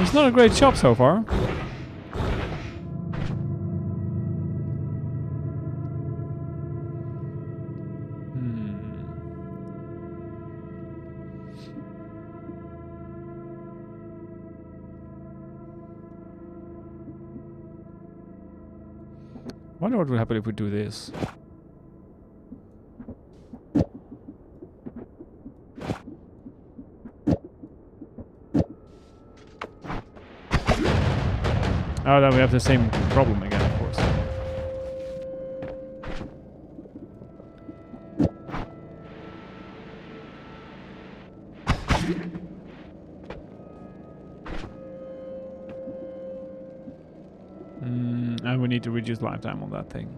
[SPEAKER 1] It's not a great shop so far. Wonder what would happen if we do this. Oh, then we have the same problem again, of course. And we need to reduce lifetime on that thing.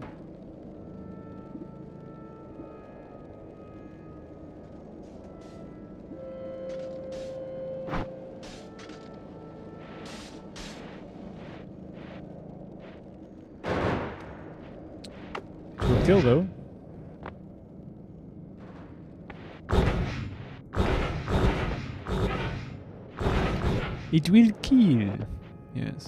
[SPEAKER 1] Good kill though. It will kill. Yes.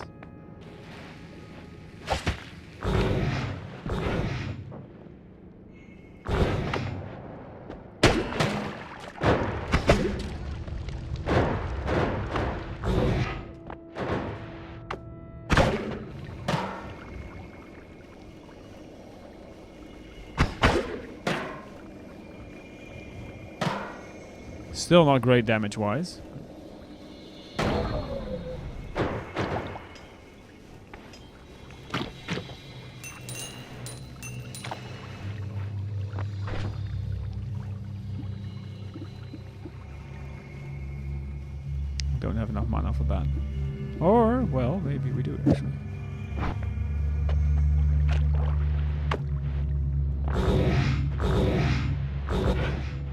[SPEAKER 1] Still not great damage-wise. Don't have enough mana for that. Or, well, maybe we do actually.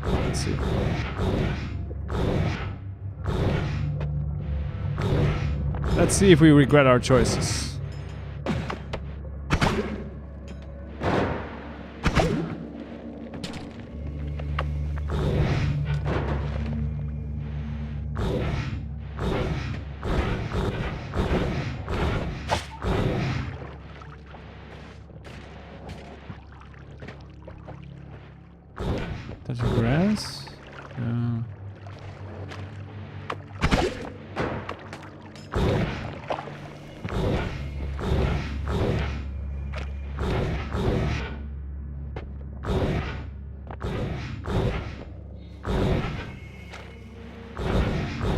[SPEAKER 1] Let's see. Let's see if we regret our choices. Touch grass? No.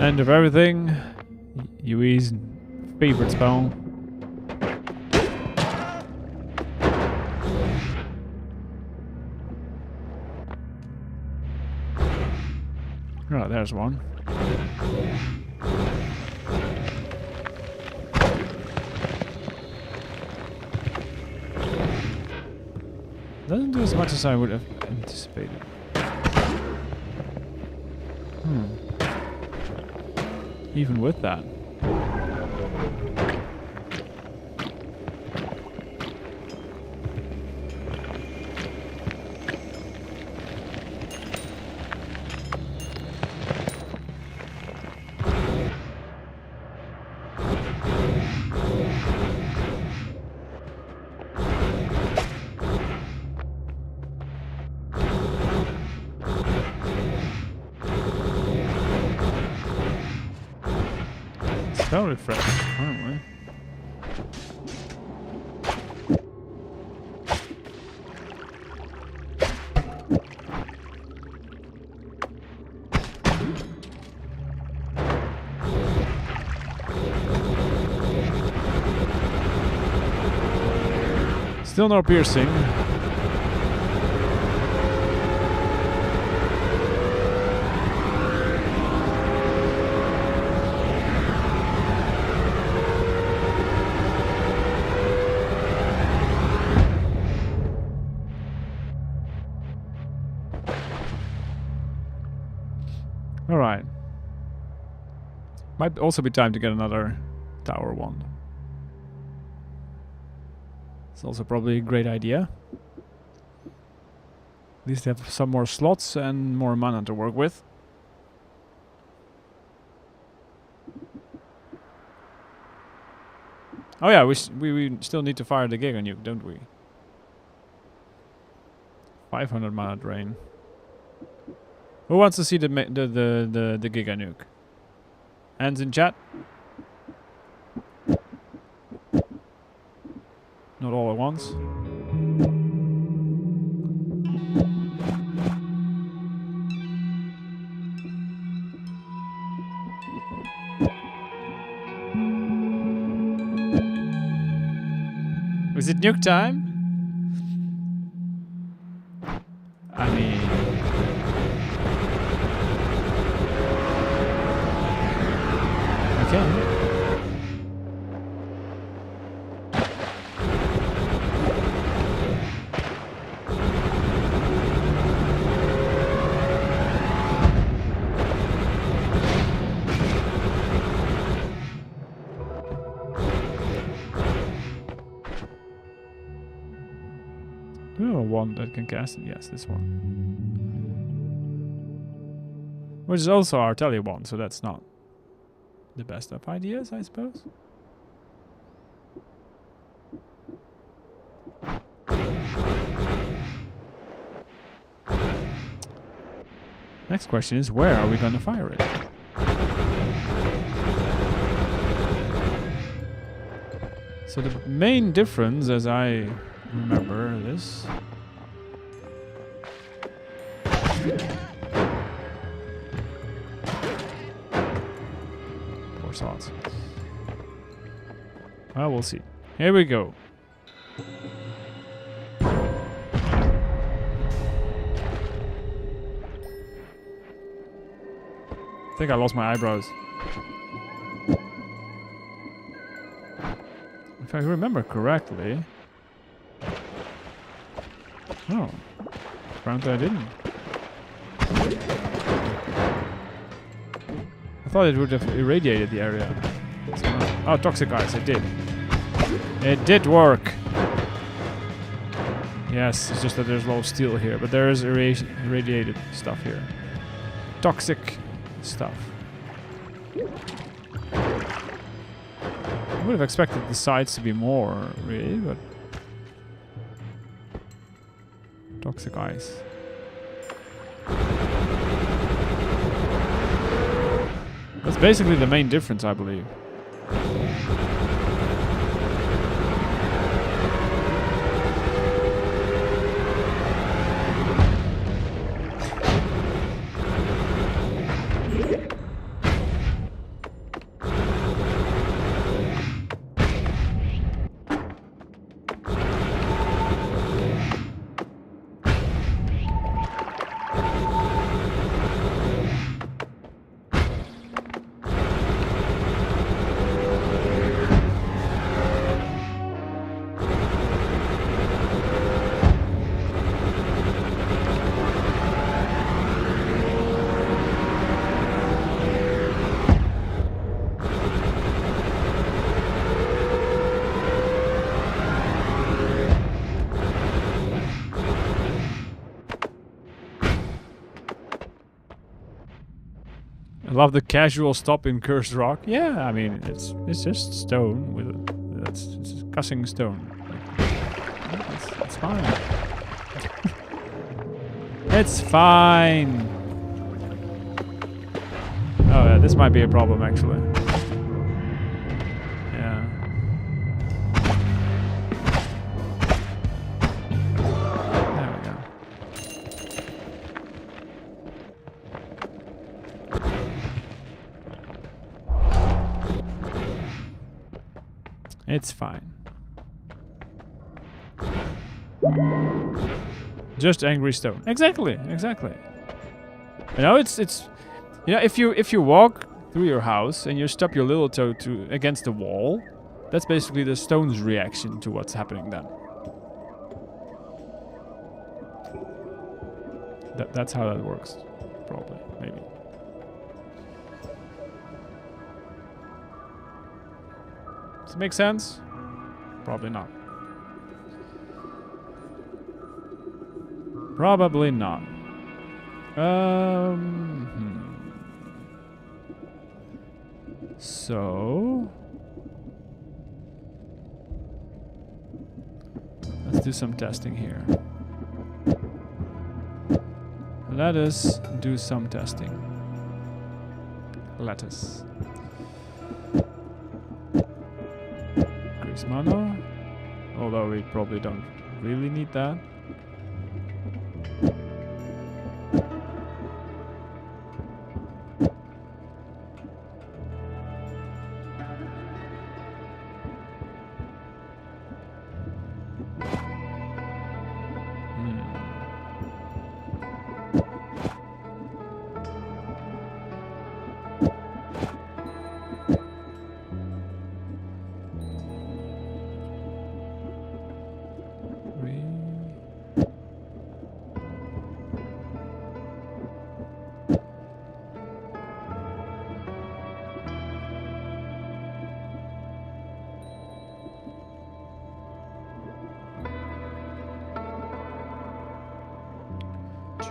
[SPEAKER 1] End of everything. Yui's favorite spell. Oh, there's one. Doesn't do as much as I would have anticipated. Even with that. Spell refresh, aren't we? Still no piercing. Alright. Might also be time to get another tower wand. It's also probably a great idea. At least have some more slots and more mana to work with. Oh yeah, we still need to fire the Giga Nuke, don't we? 500 mana drain. Who wants to see the Giga Nuke? Hands in chat. Not all at once. Is it nuke time? I mean... wand that can cast it? Yes, this one. Which is also our tele wand, so that's not the best of ideas, I suppose. Next question is, where are we going to fire it? So the main difference, as I remember this... Poor sods. Well, we'll see. Here we go. I think I lost my eyebrows. If I remember correctly... Oh. Apparently I didn't. I thought it would have irradiated the area. Oh, toxic ice, it did. It did work! Yes, it's just that there's a lot of steel here, but there is irradiated stuff here. Toxic stuff. I would have expected the sides to be more, really, but... Toxic ice. That's basically the main difference, I believe. I love the casual stop in cursed rock. Yeah, I mean it's just stone with it's cussing stone. It's fine. It's fine. Oh yeah, this might be a problem actually. Yeah. There we go. It's fine. Just angry stone. Exactly, exactly. You know, it's you know, if you walk through your house and you stub your little toe against the wall, that's basically the stone's reaction to what's happening then. That's how that works. Probably, maybe. Does it make sense? Probably not. Probably not. So let's do some testing here. Let us do some testing. Let us. Increase mana. Although we probably don't really need that. I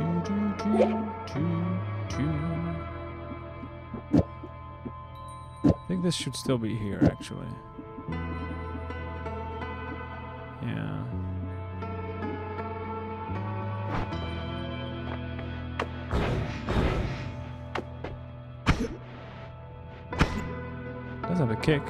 [SPEAKER 1] think this should still be here, actually. Yeah. Does have a kick.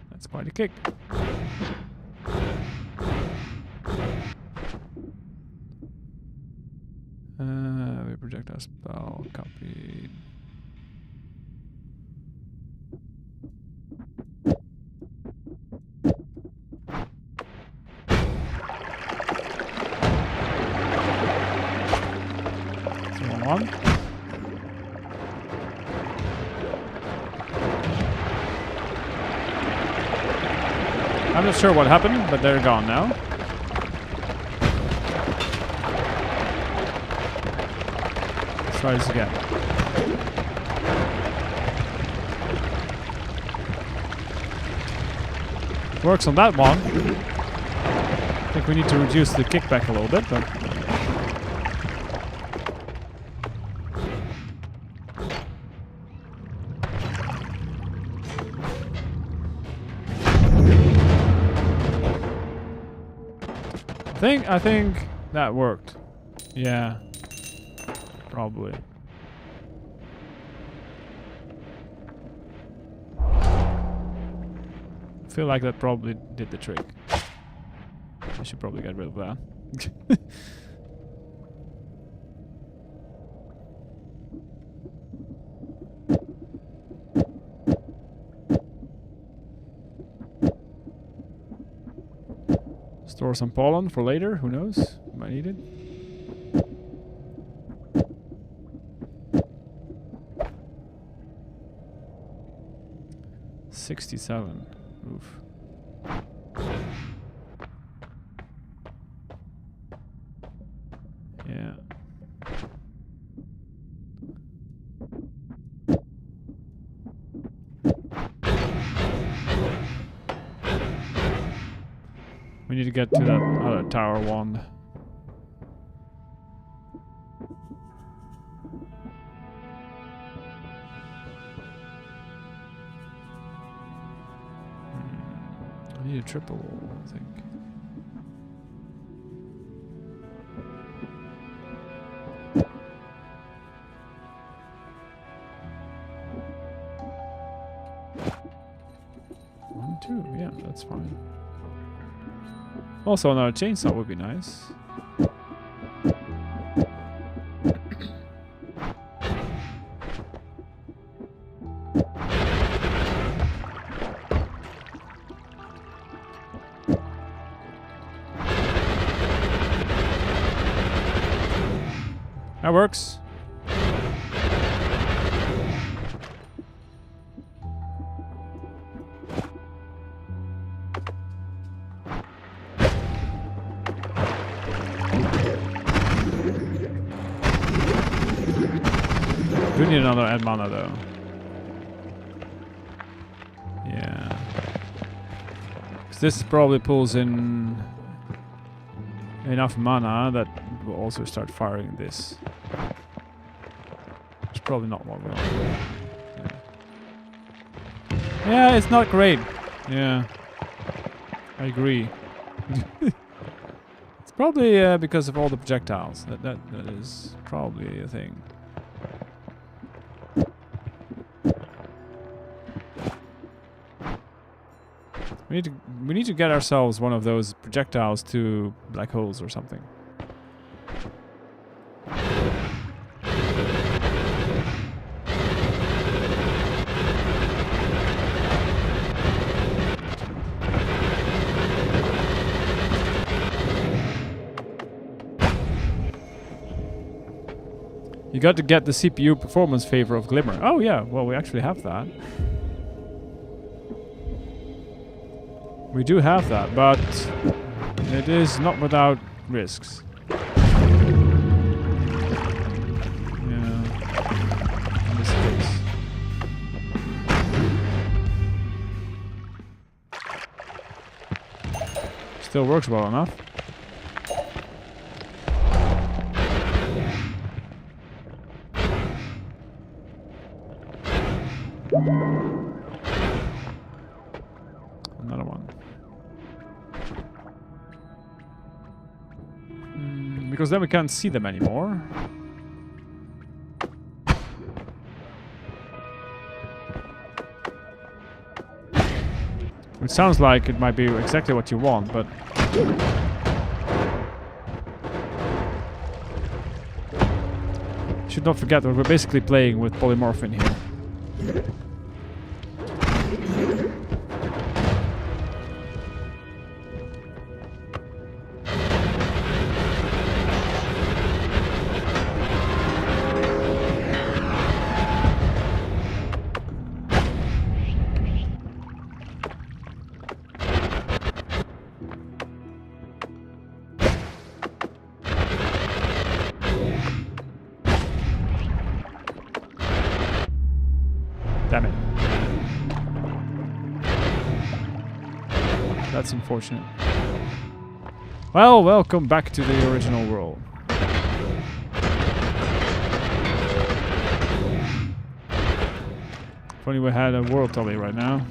[SPEAKER 1] That's quite a kick. We project our spell, copied. One. I'm not sure what happened, but they're gone now. Let's try this again. Works on that one. I think we need to reduce the kickback a little bit, but... I think that worked. Yeah. Probably. I feel like that probably did the trick. I should probably get rid of that. Store some pollen for later, who knows? Might need it. $67. Oof. Yeah. We need to get to that other tower wand. I need a triple, I think. One, two, yeah, that's fine. Also, another chainsaw would be nice. That works. We need another add mana though. Yeah. Because this probably pulls in enough mana that will also start firing this. It's probably not what we want. Yeah, it's not great. Yeah. I agree. It's probably because of all the projectiles. That is probably a thing. We need to get ourselves one of those projectiles to black holes or something. You got to get the CPU performance favor of Glimmer. Oh yeah, well we actually have that. We do have that, but it is not without risks. Yeah, in this case. Still works well enough. Another one. Because then we can't see them anymore. It sounds like it might be exactly what you want, but... should not forget that we're basically playing with polymorphin here. Damn it. That's unfortunate. Well, welcome back to the original world. If only we had a world tully right now.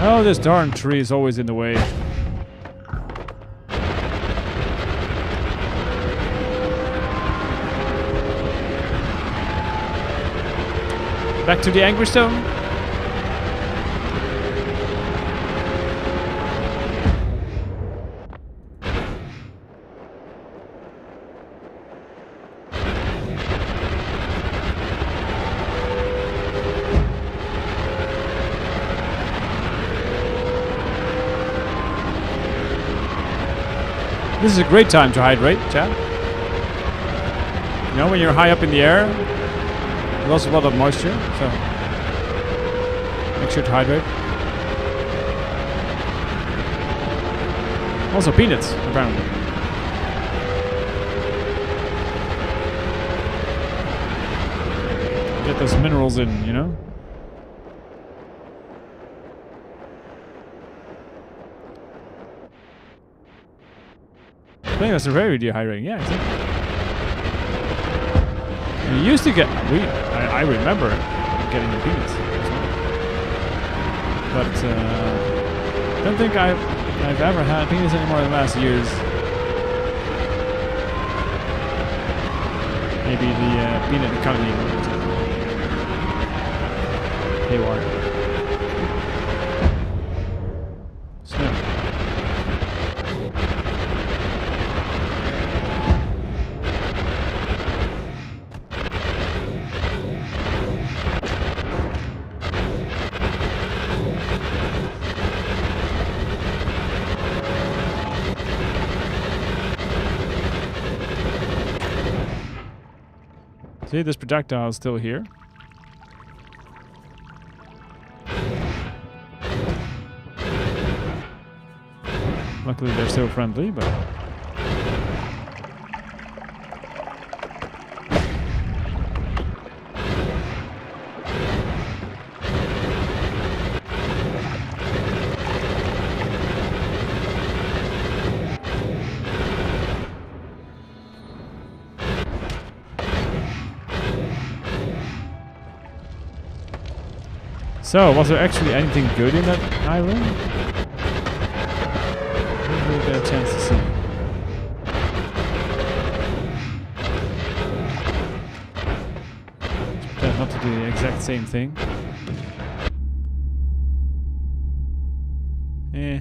[SPEAKER 1] Oh, this darn tree is always in the way. Back to the Angry Stone. This is a great time to hydrate, chat. You know, when you're high up in the air, you lost a lot of moisture, so make sure to hydrate. Also peanuts, apparently. Get those minerals in, you know? I think that's very dehydrating, yeah, exactly. We used to get, I remember getting the peanuts. But I don't think I've ever had peanuts anymore in the last years. Maybe the peanut economy. Haywire. Snow. See, this projectile is still here. Luckily they're still friendly, but... So, was there actually anything good in that island? We'll get a chance to see. not to do the exact same thing. Eh.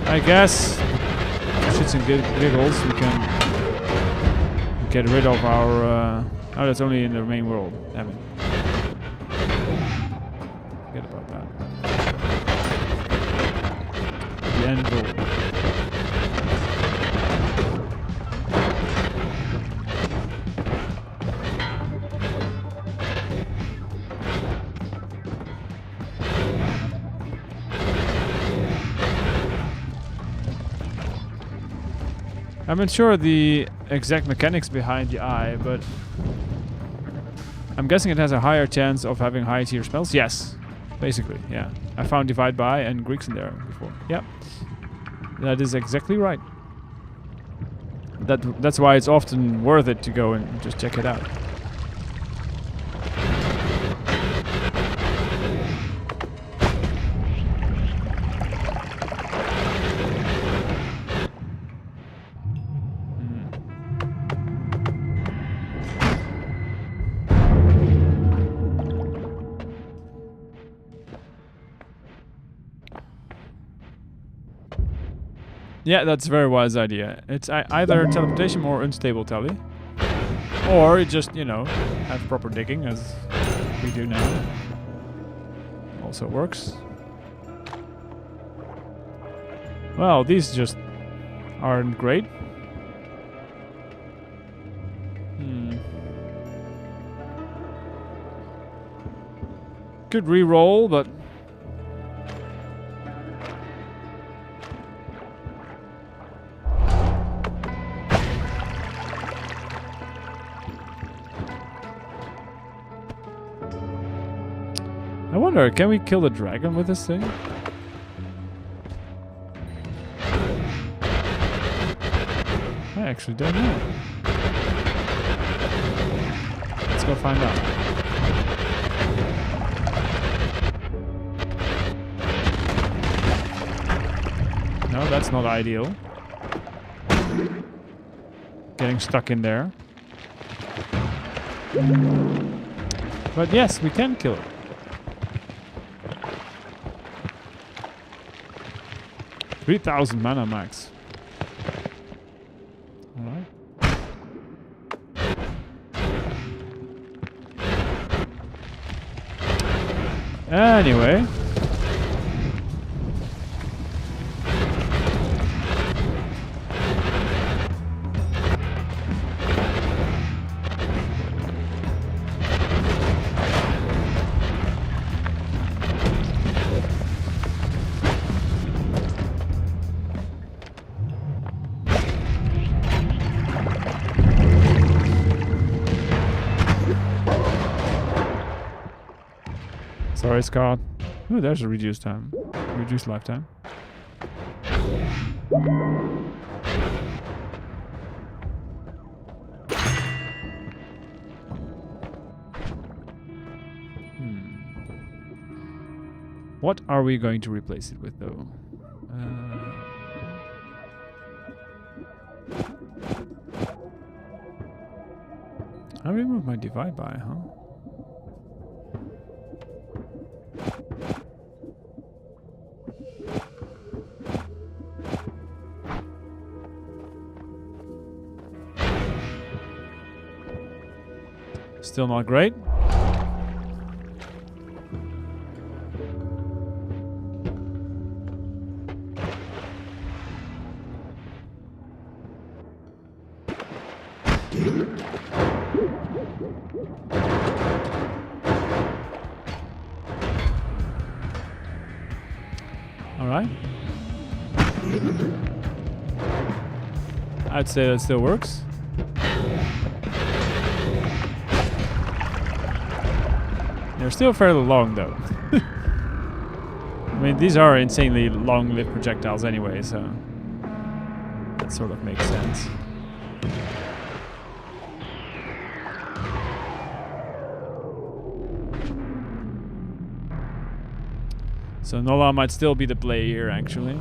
[SPEAKER 1] I guess, shits and giggles, we can get rid of our... oh, that's only in the main world. Damn it. Forget about that. The end goal. I'm not sure the exact mechanics behind the eye, but I'm guessing it has a higher chance of having high tier spells. Yes, basically, yeah. I found Divide By and Greeks in there before. Yeah, that is exactly right. That's why it's often worth it to go and just check it out. Yeah, that's a very wise idea. It's either teleportation or unstable tele. Or you just, you know, have proper digging as we do now. Also works. Well, these just aren't great. Could re-roll, but... I wonder, can we kill the dragon with this thing? I actually don't know. Let's go find out. No, that's not ideal. Getting stuck in there. But yes, we can kill it. $3,000 mana max. Alright. Anyway. Sorry, Scott. Ooh, there's a reduced time. Reduced lifetime. What are we going to replace it with, though? I remove my Divide By, huh? Still not great. All right. I'd say that still works. They're still fairly long, though. I mean, these are insanely long-lived projectiles anyway, so that sort of makes sense. So Nola might still be the play here, actually.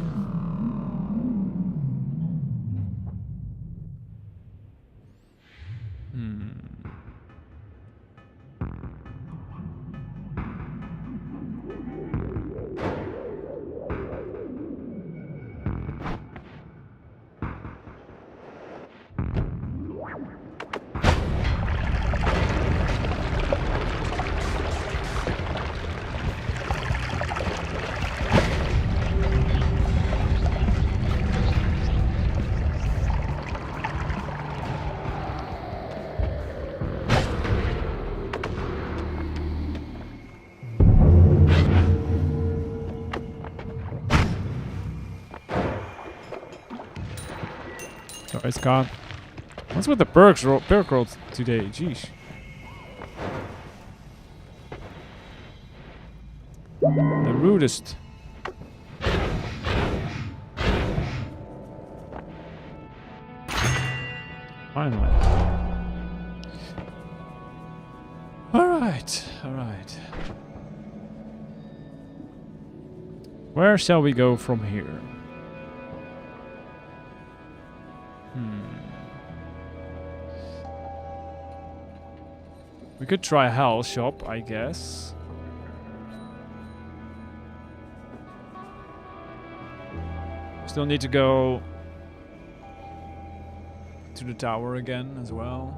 [SPEAKER 1] Sorry, Scott. What's with the perk rolls today? Jeez. The rudest. Finally. Alright, alright. Where shall we go from here? We could try Hell Shop, I guess. Still need to go to the tower again as well.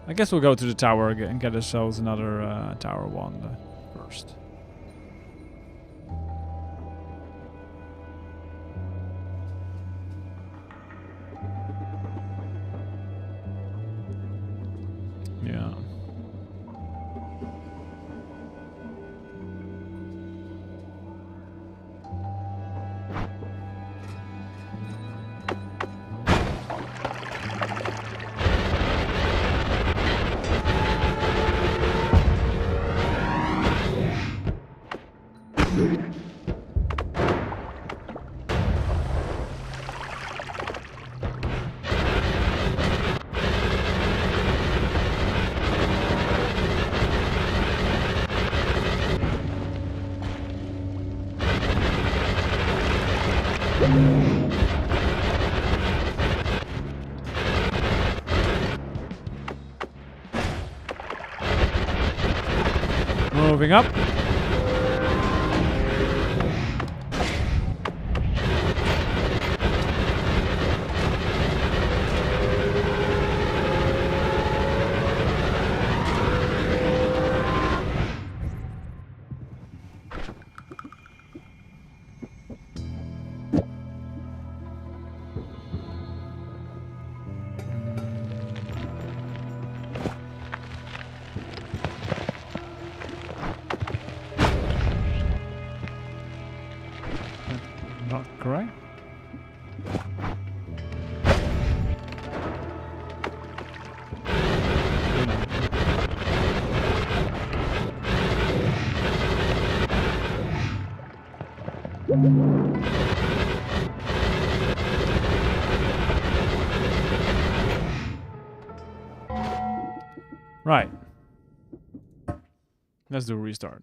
[SPEAKER 1] I guess we'll go to the tower again and get ourselves another tower wand first. Yeah. Moving up. Not correct. Right. Let's do a restart.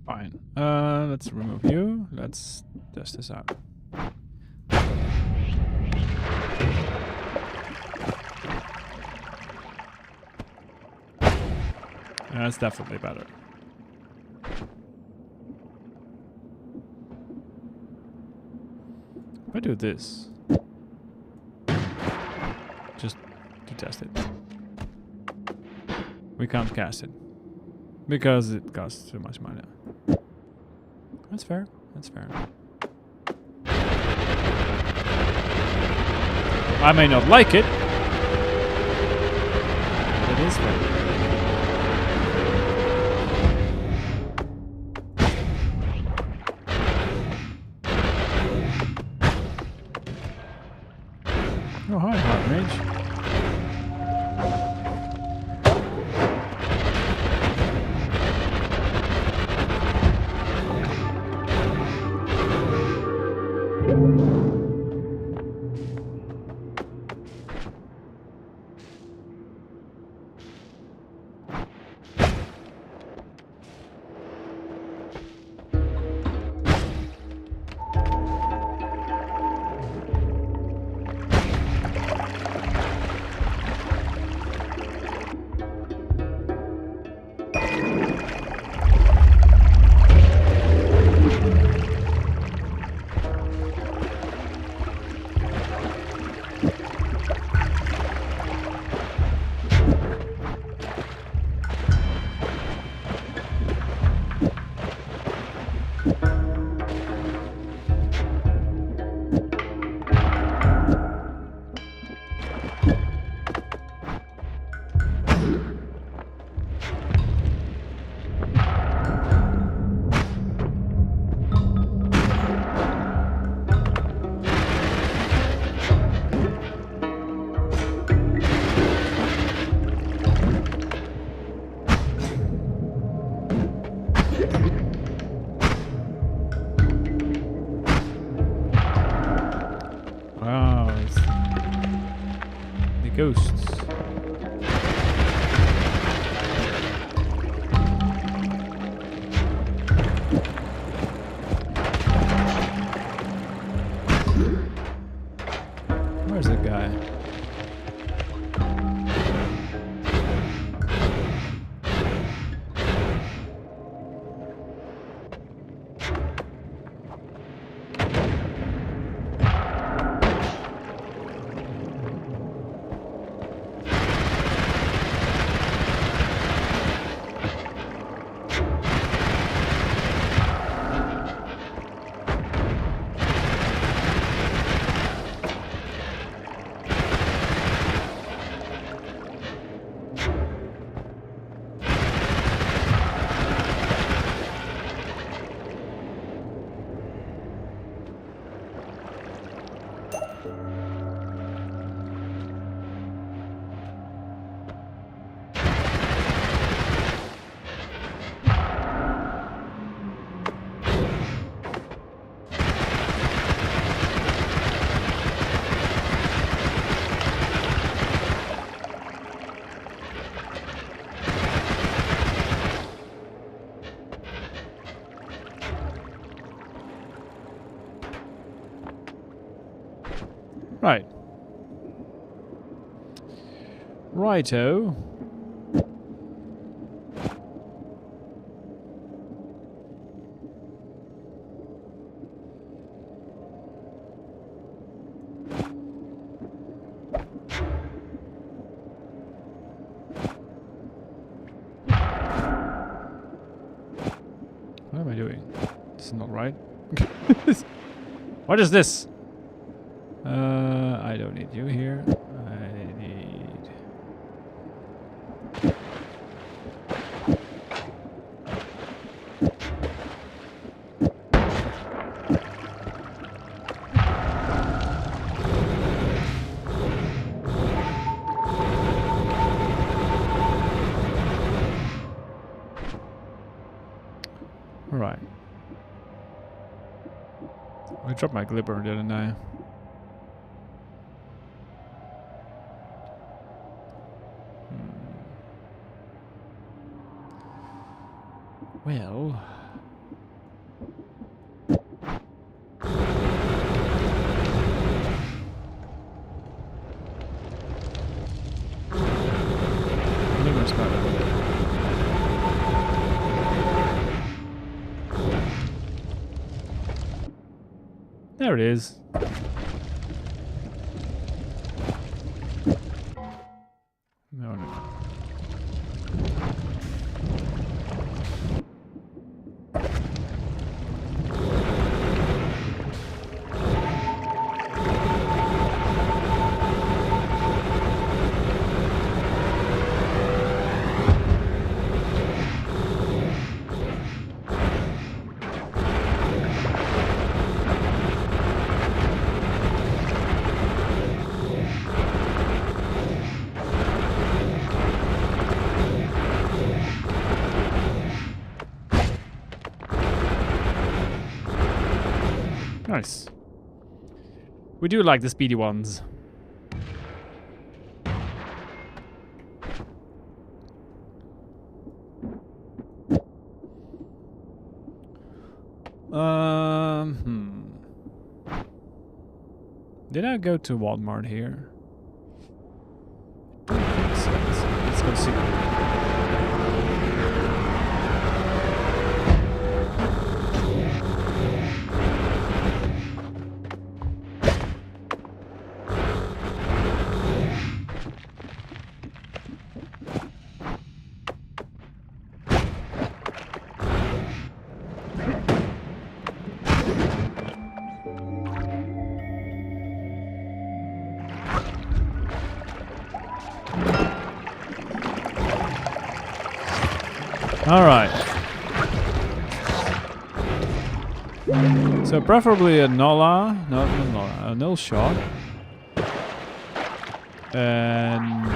[SPEAKER 1] Fine. Let's remove you. Let's test this out. That's definitely better. If I do this, just to test it, we can't cast it. Because it costs too much money. That's fair. That's fair. I may not like it. But it is fair. Oh, hi, Heart Mage. Ghosts. Where's that guy? Right. Righto. What am I doing? This is not right. What is this? I don't need you here. I need... Alright. I dropped my glibber, didn't I? Well... Glibber's got it. There it is. No, no. Nice. We do like the speedy ones. Did I go to Walmart here? I don't think so. Let's go see. Alright. So preferably a Nola, a null shot. And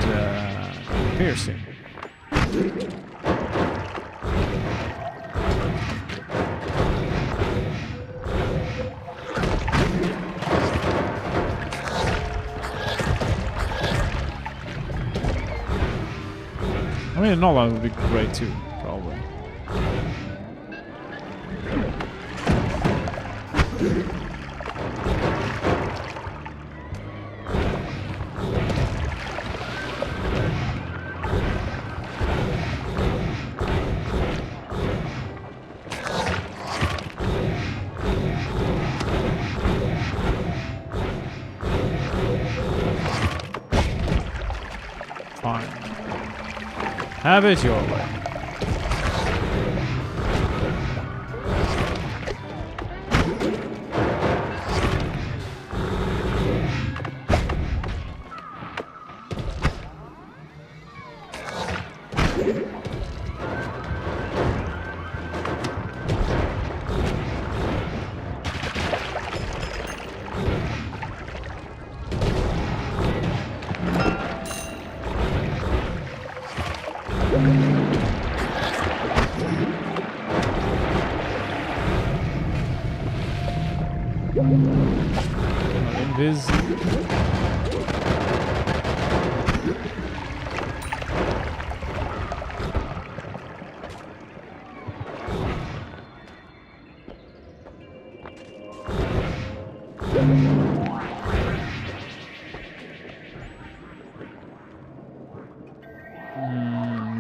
[SPEAKER 1] piercing. I mean, a Nola would be great too. Probably. Fine. Have it your way. Invis.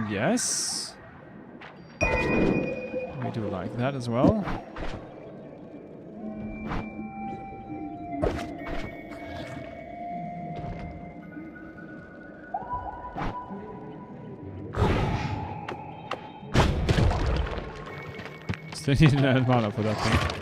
[SPEAKER 1] Yes. We do like that as well. Still need an add mana for that thing.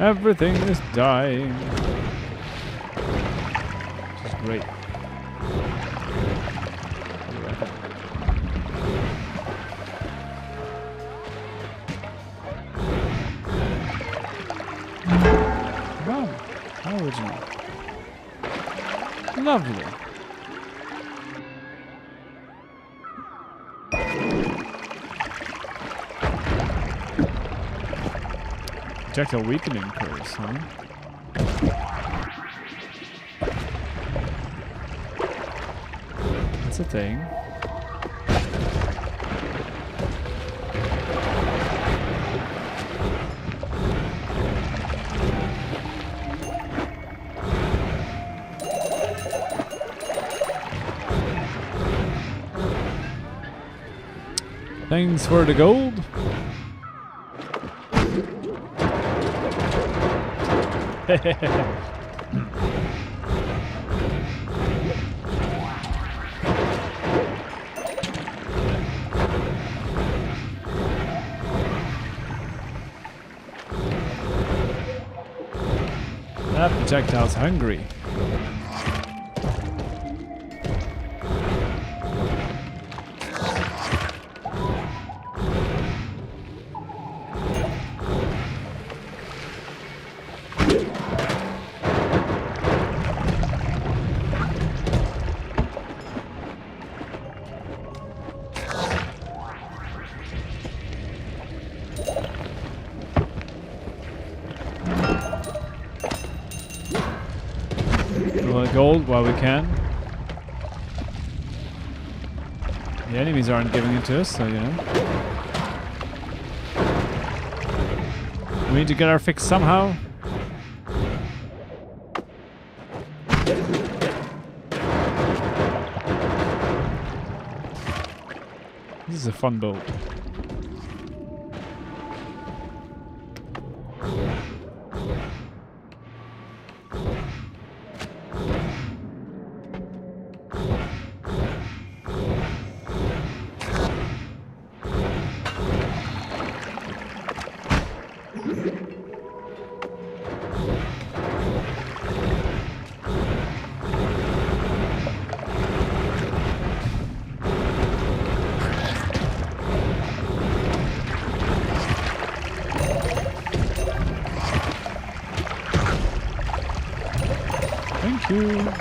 [SPEAKER 1] Everything is dying. Which is great. Wow, how original. Lovely. Projectile weakening curse, huh? That's a thing. Thanks for the gold. That projectile's hungry. Gold while we can. The enemies aren't giving it to us, so you know. We need to get our fix somehow. This is a fun build. Thank you.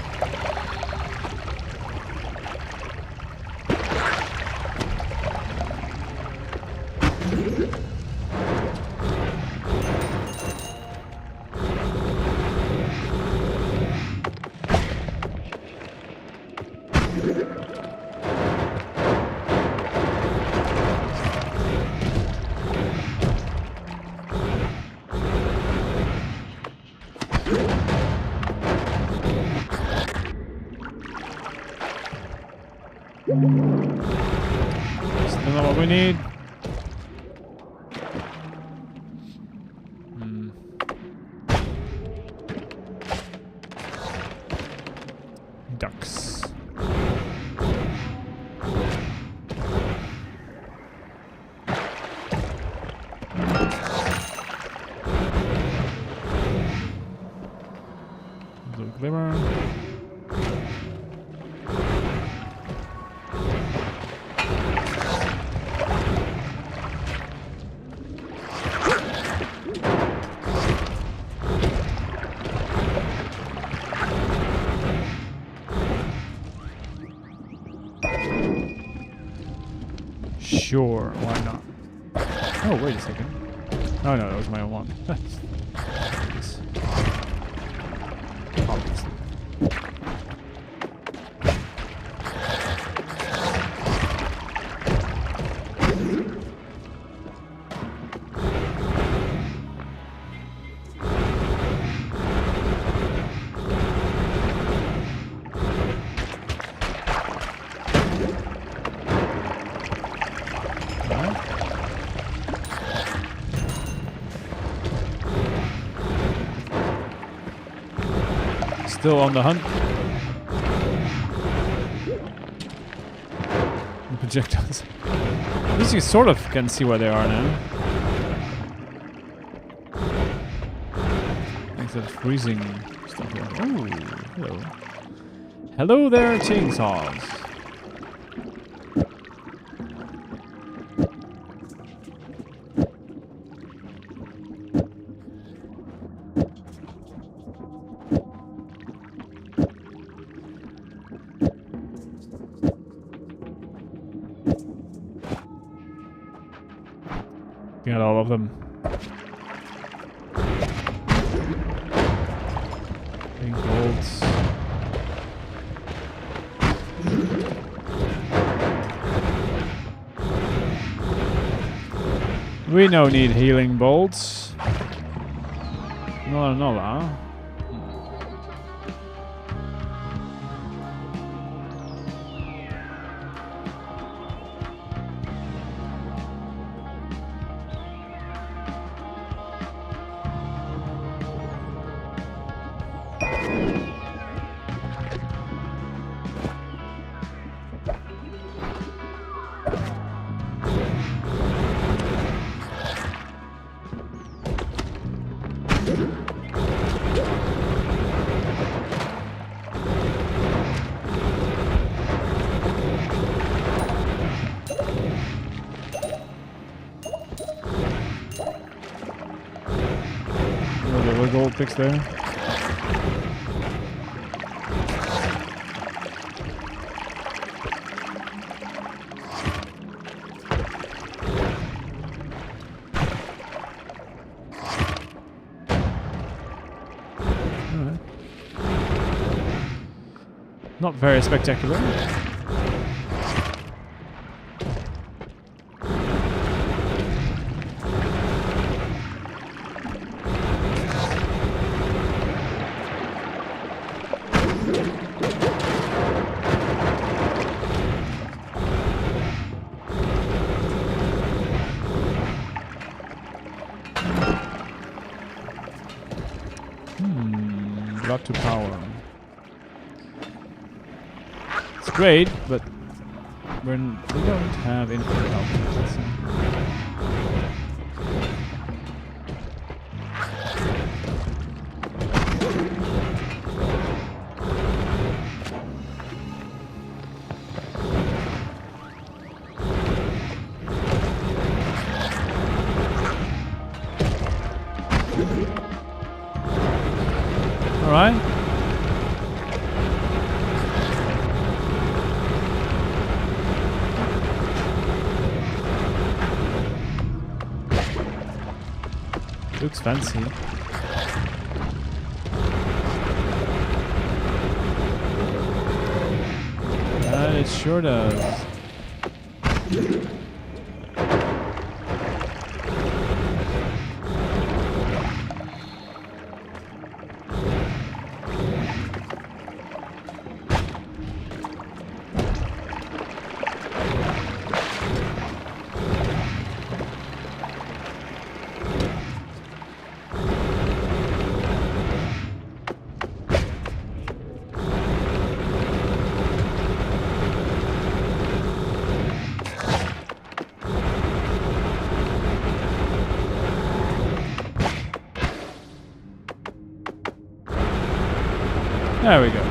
[SPEAKER 1] Still not what we need. Ducks. Blue glimmer. Sure, why not? Oh, wait a second. Oh no, that was my own one. Obviously. Still on the hunt. The projectiles. At least you sort of can see where they are now. Thanks to the freezing stuff here. Oh, hello. Hello there, chainsaws. Got all of them. Pink bolts. We no need healing bolts. No, huh? couple of gold picks there. Alright. Not very spectacular. Blood to power. It's great, but we don't have infinite health. Let's see. All right. Looks fancy. It sure does. There we go.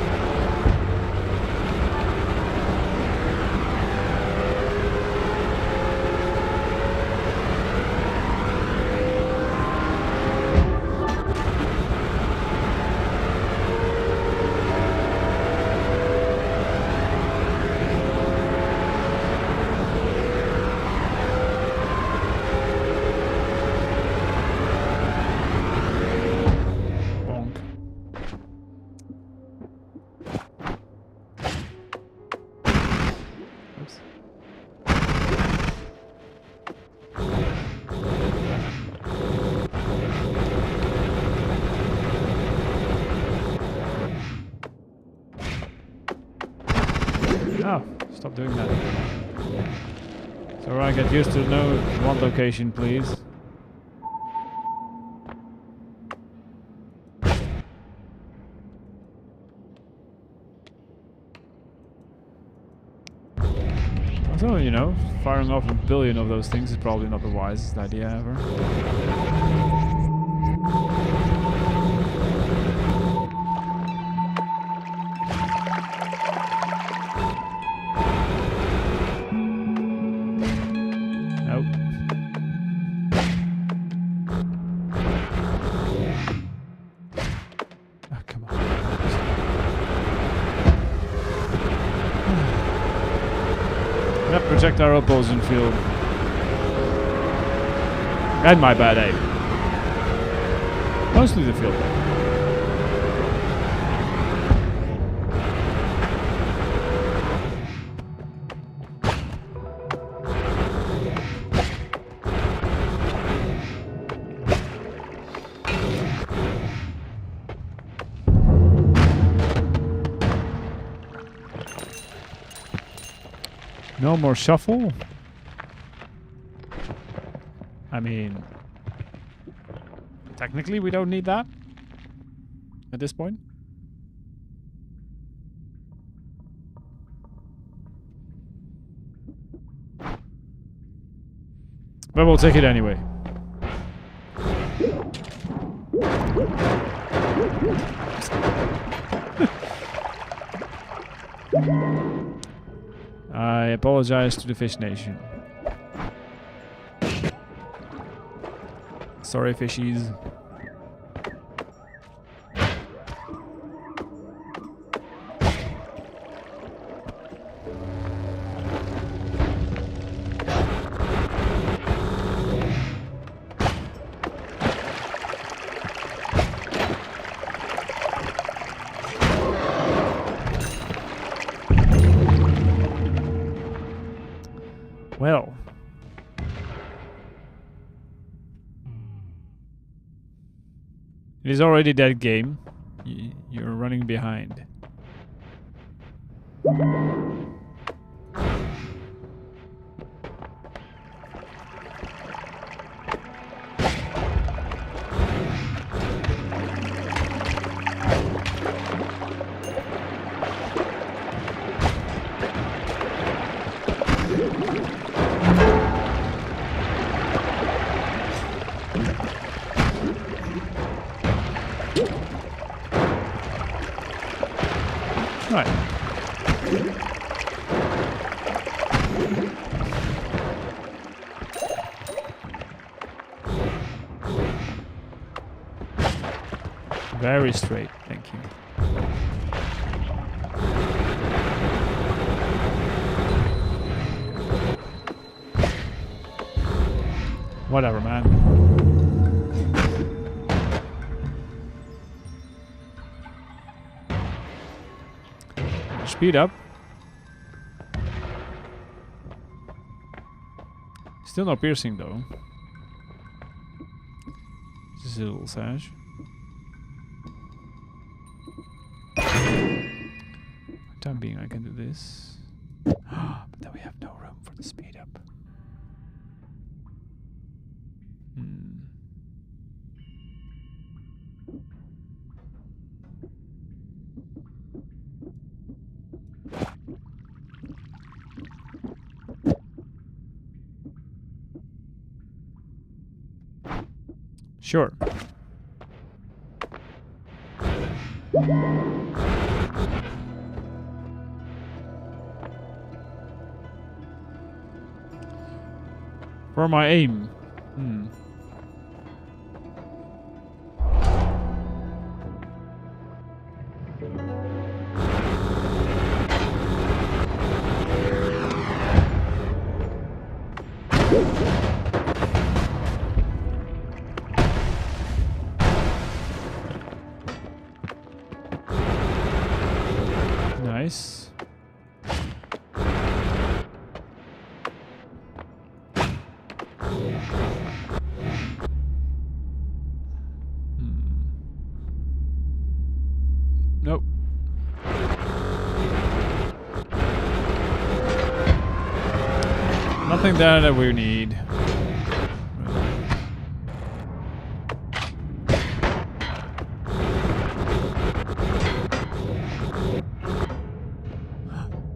[SPEAKER 1] Oh, stop doing that. So I get used to one location, please. Also, you know, firing off 1 billion of those things is probably not the wisest idea ever. Protect our opposing field. And my bad aim. Mostly the field. No more shuffle? I mean, technically we don't need that at this point. But we'll take it anyway. I apologize to the Fish Nation. Sorry, fishies. Well. It is already that game. You're running behind. Right. Very straight, thank you. Whatever, man. Speed up. Still no piercing though. This is a little sash. For the time being I can do this. But then we have no room for the speed up. Sure. For my aim. Nice. Nope. Nothing there that we need.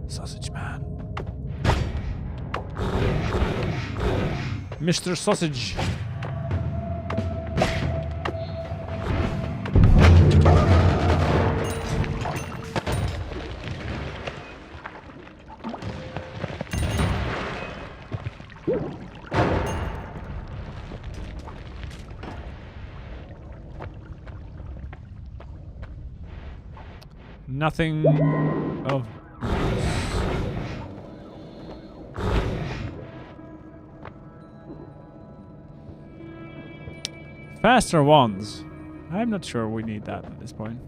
[SPEAKER 1] Sausage man. Mr. Sausage. Nothing of faster ones. I'm not sure we need that at this point.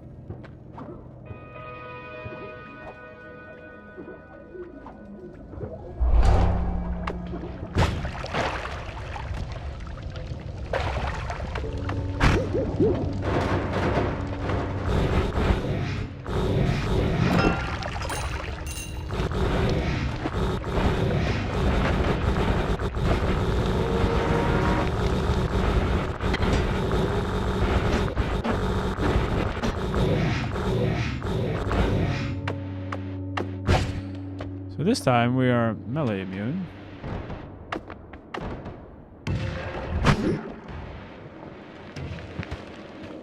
[SPEAKER 1] So this time we are melee immune.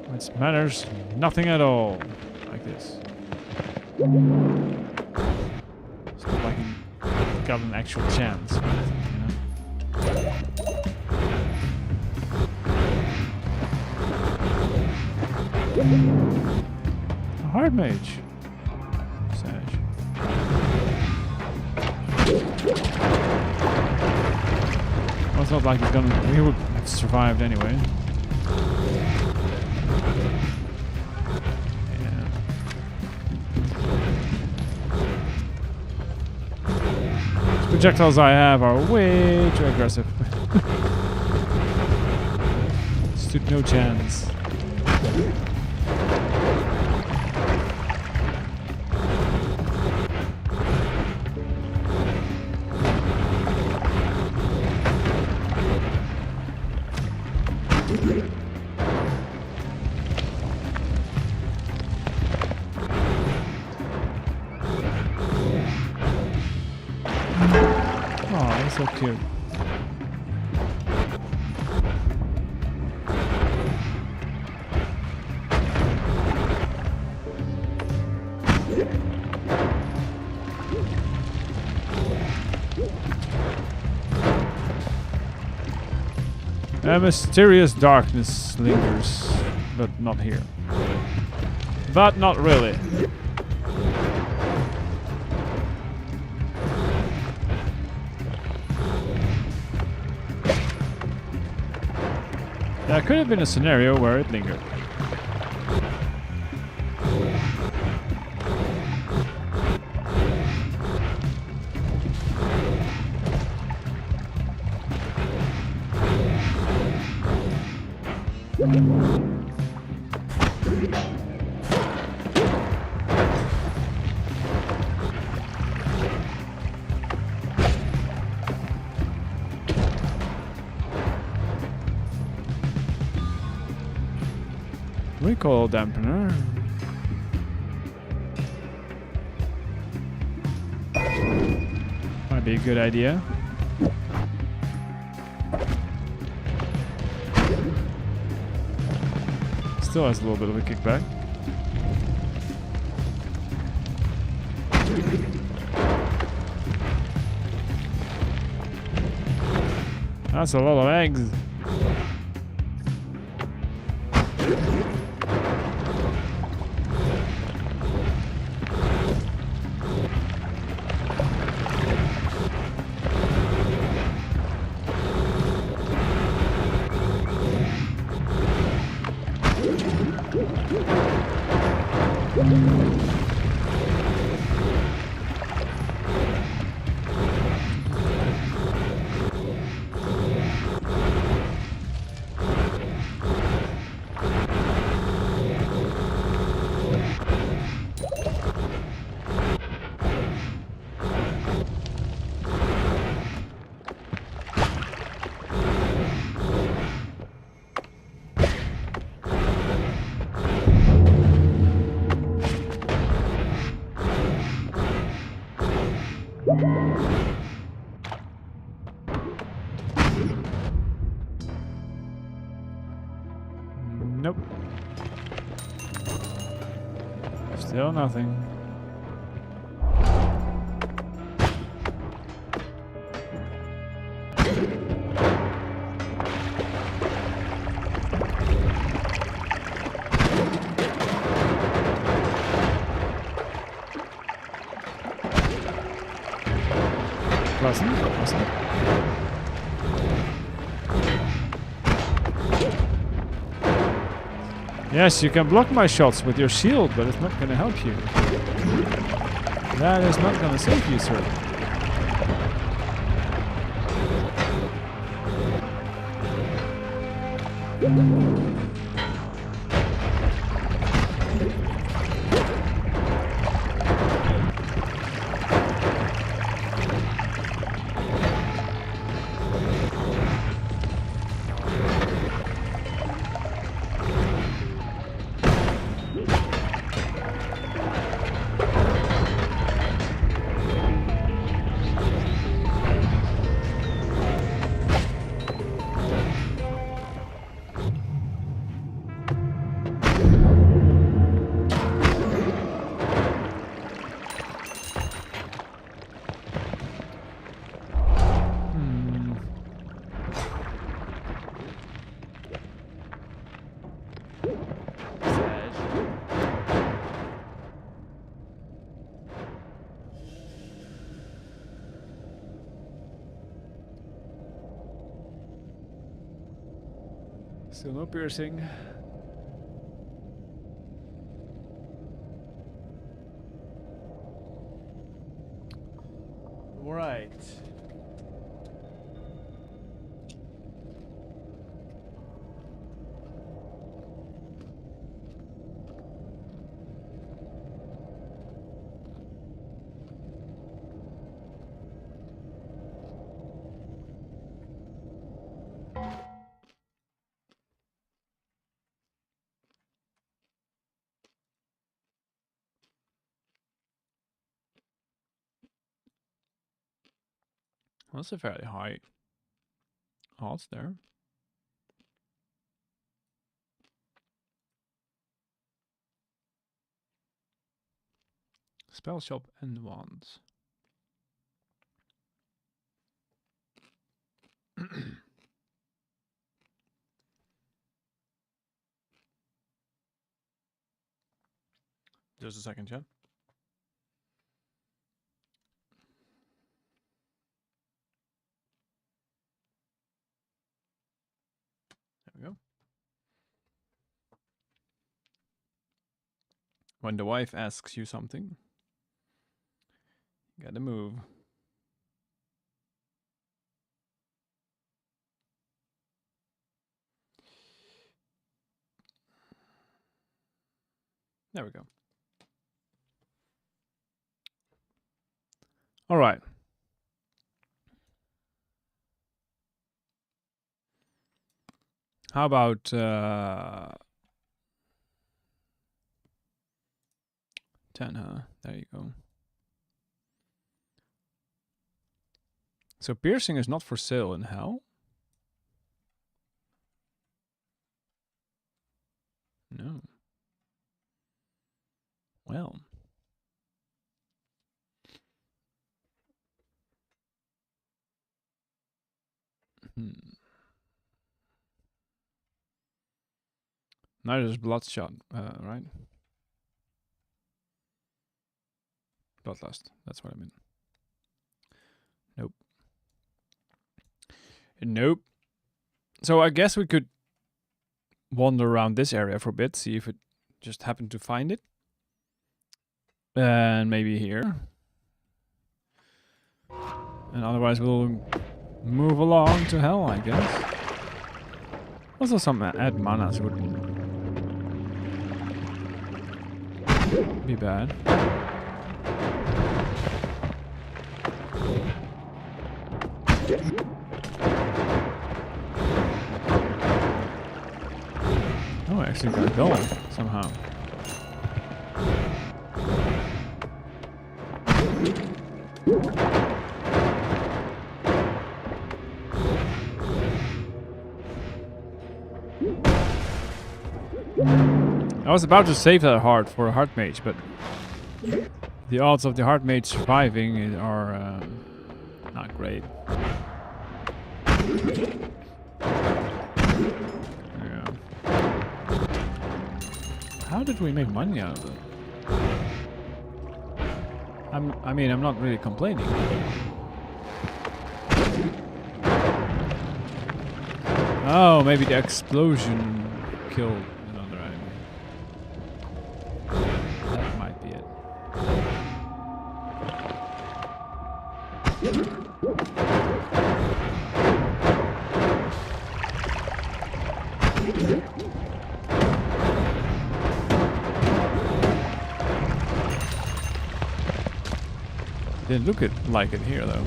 [SPEAKER 1] Which matters nothing at all. Like this. It's not like I've got an actual chance. You know? A hard mage. Sash. Well, it's not like he's gonna. He would have survived anyway. Yeah. projectiles I have are way too aggressive. Stood no chance. Oh, that's so cute. A mysterious darkness lingers, but not here. But not really. There could have been a scenario where it lingered. Recoil dampener. Might be a good idea. Still has a little bit of a kickback. That's a lot of eggs. Nope. Still nothing. Pleasant, pleasant. Yes, you can block my shots with your shield, but it's not gonna help you. That is not gonna save you, sir. Still no piercing. Right. Well, that's a fairly high odds there. Spell shop and wands. Just a second, chat. There we go. When the wife asks you something, you gotta move. There we go. All right. How about 10, huh? There you go. So piercing is not for sale in hell? No. Well. Neither is bloodshot, right? Bloodlust, that's what I mean. Nope. Nope. So I guess we could wander around this area for a bit, see if it just happened to find it. And maybe here. And otherwise we'll move along to hell, I guess. Also some add manas wouldn't be bad. Oh, I actually got going somehow. I was about to save that heart for a heart mage, but the odds of the heart mage surviving are not great. Yeah. How did we make money out of it? I mean, I'm not really complaining. Oh, maybe the explosion killed another enemy. That might be it. Didn't look like it here though.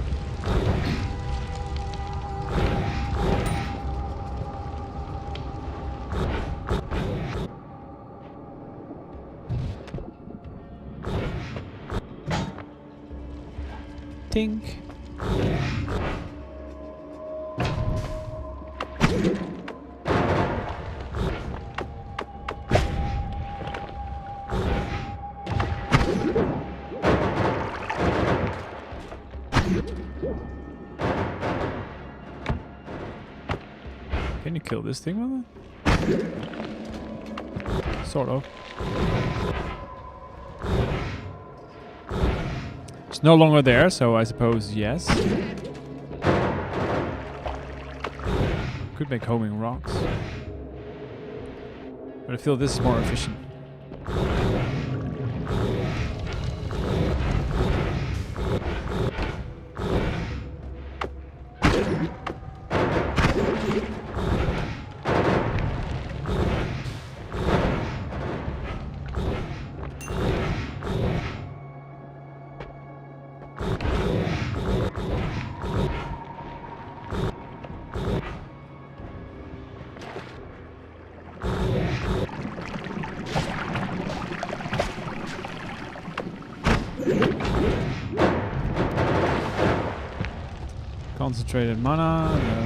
[SPEAKER 1] Tink. Can you kill this thing with it? Sort of. It's no longer there, so I suppose yes. Could make homing rocks. But I feel this is more efficient. Concentrated mana, no.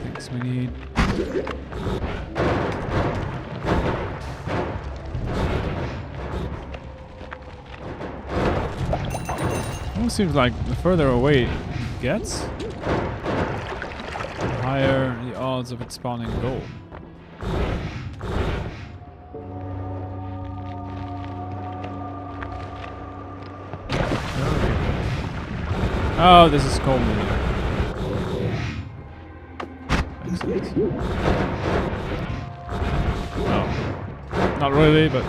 [SPEAKER 1] Things we need. Almost seems like the further away it gets, the higher the odds of it spawning gold. Oh, this is cold media. Makes sense. Oh, not really, but.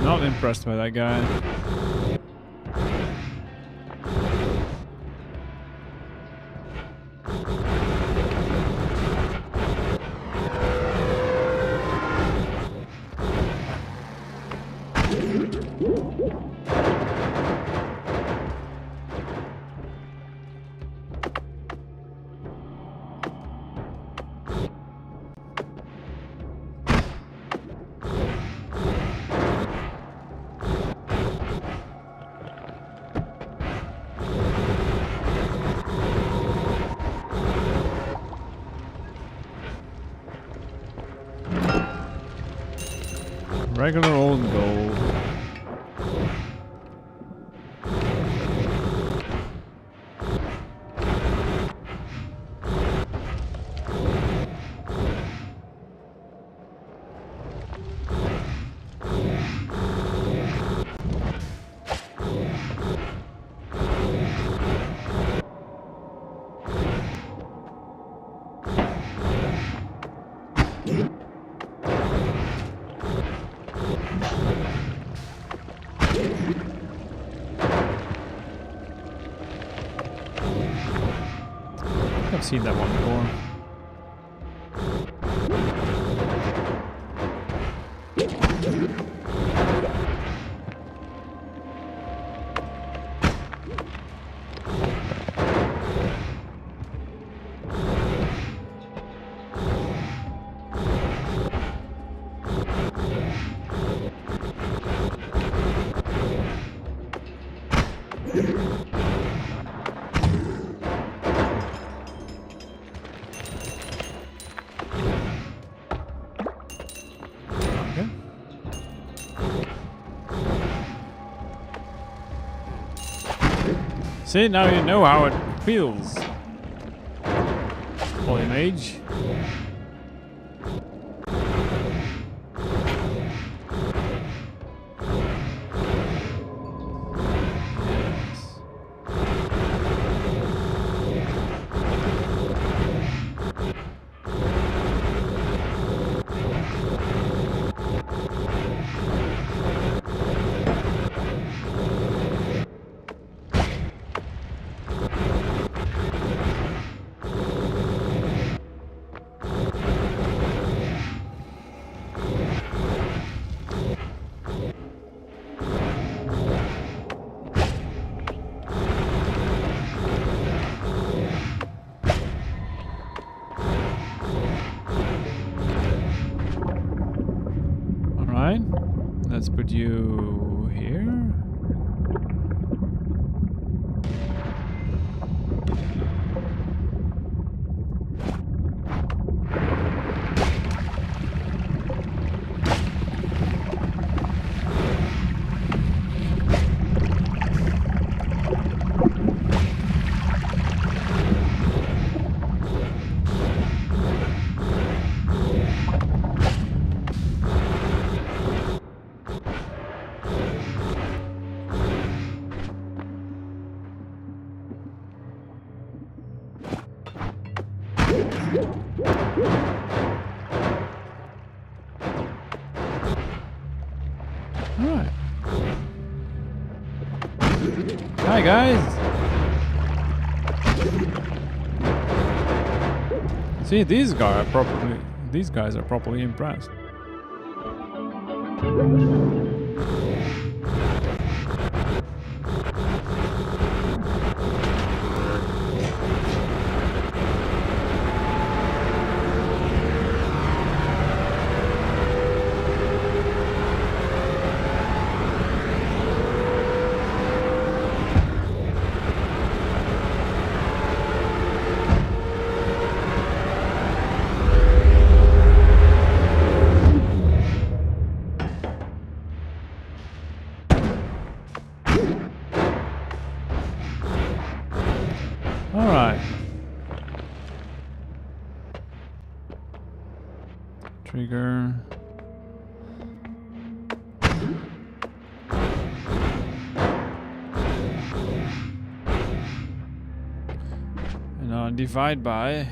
[SPEAKER 1] Not impressed by that guy. Regular old gold. I've seen that one before. See, now you know how it feels. Holy mage. Let's put you here. Alright. Hi guys! See, these guys are properly impressed. Alright. Trigger. And divide by.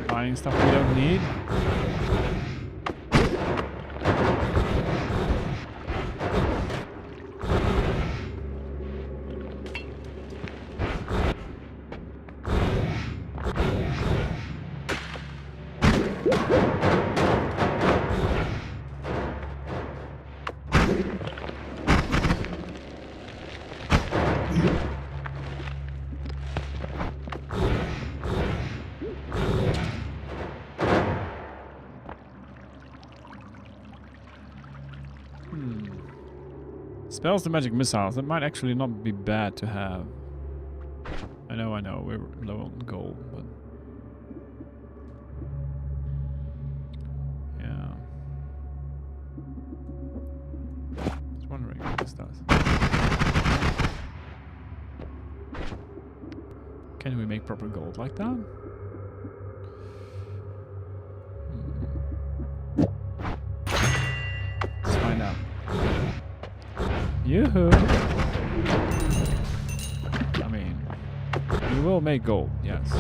[SPEAKER 1] Buying stuff we don't need. Spells to magic missiles. That might actually not be bad to have. I know, we're low on gold, but yeah. Just wondering what this does. Can we make proper gold like that? Let's find out. Yoo-hoo! I mean, we will make gold, yes.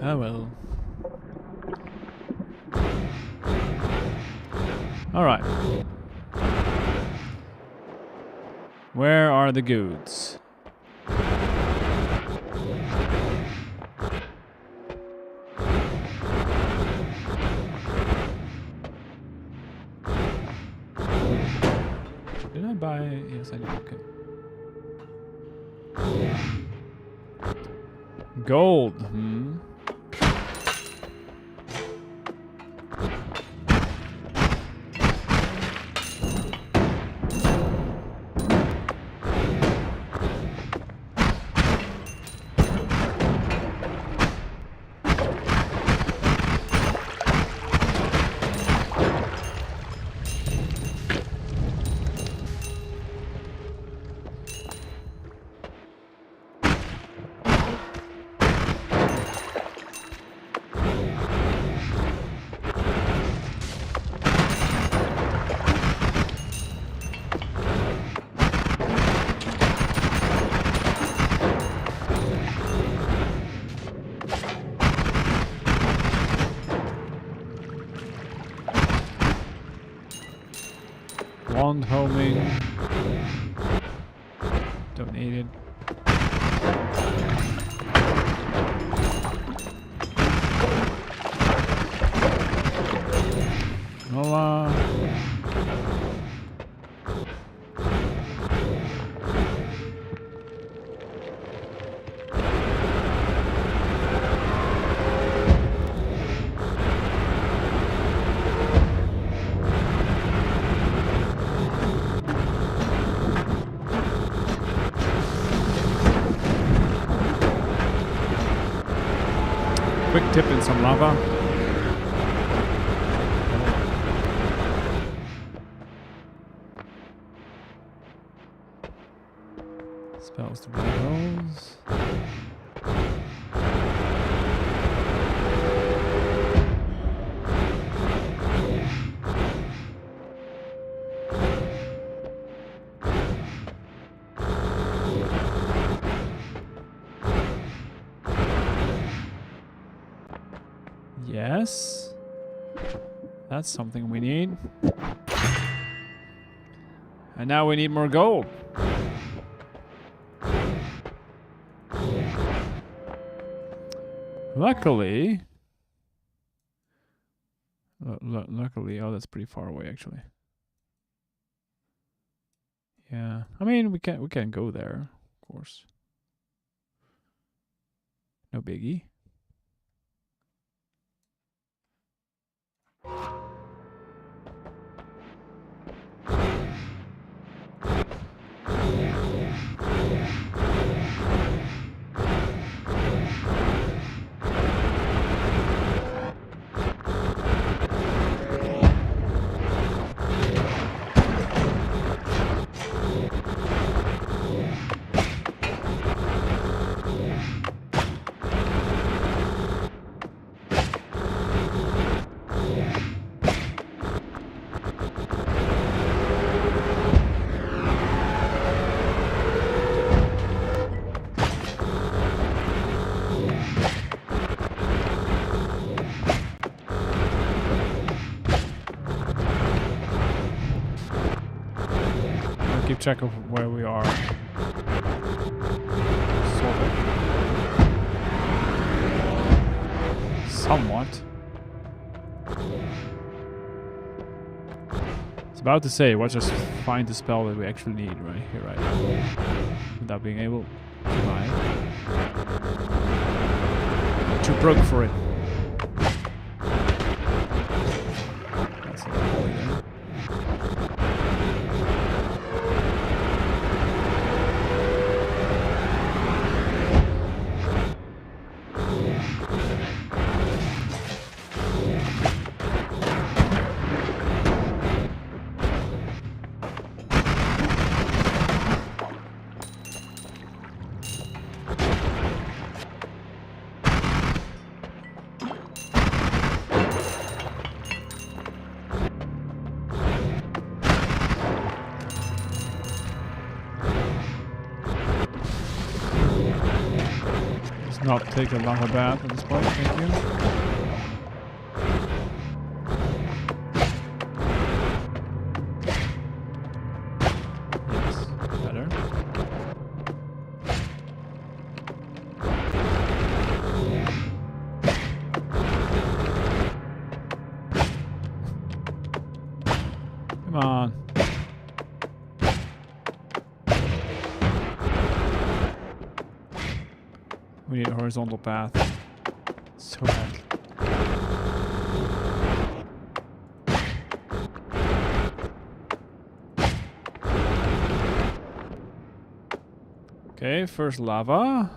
[SPEAKER 1] Oh well. Alright. Where are the goods? Did I buy? Yes, I did. Okay. Gold. Wand homing. Don't need it. Nola. Quick dip in some lava. Spells to blow holes. Yes. That's something we need. And now we need more gold. Luckily, oh, that's pretty far away, actually. Yeah, I mean, we can go there, of course. No biggie. Keep track of where we are. Sort of. Somewhat. It's about to say, let's just find the spell that we actually need right here, right now. Without being able to buy it. Too broke for it. That's a holy there. Not take a lava bath at this point, thank you. Yes, better. Come on. We need a horizontal path. So bad. Okay, first lava.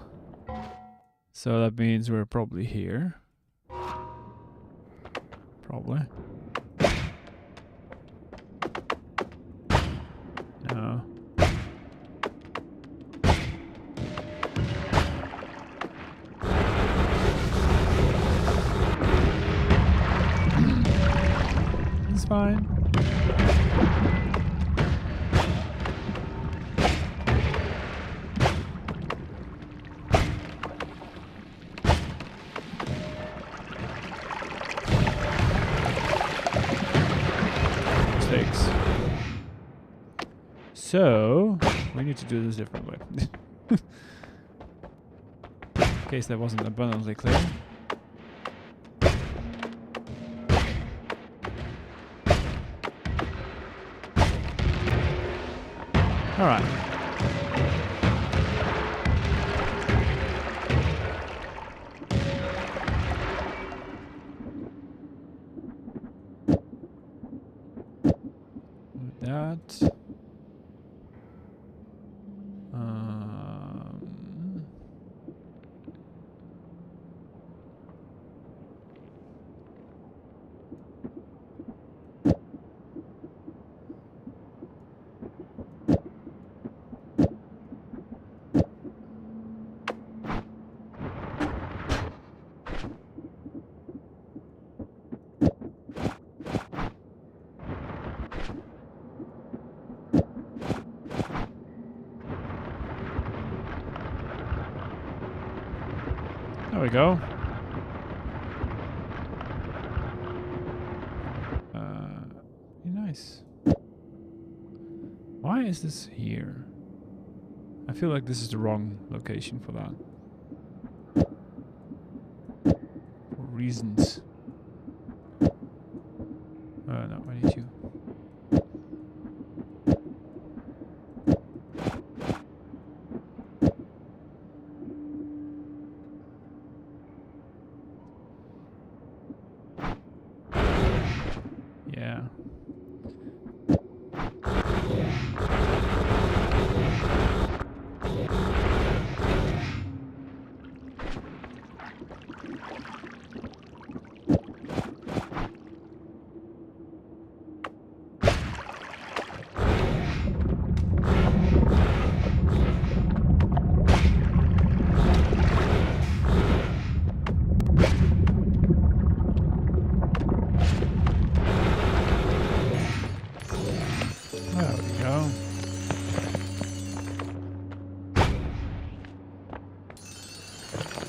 [SPEAKER 1] So that means we're probably here. Probably. No. Fine. Mistakes. So we need to do this differently. In case that wasn't abundantly clear. Alright. That. There we go. Be nice. Why is this here? I feel like this is the wrong location for that. For reasons. No, I need you. Yeah.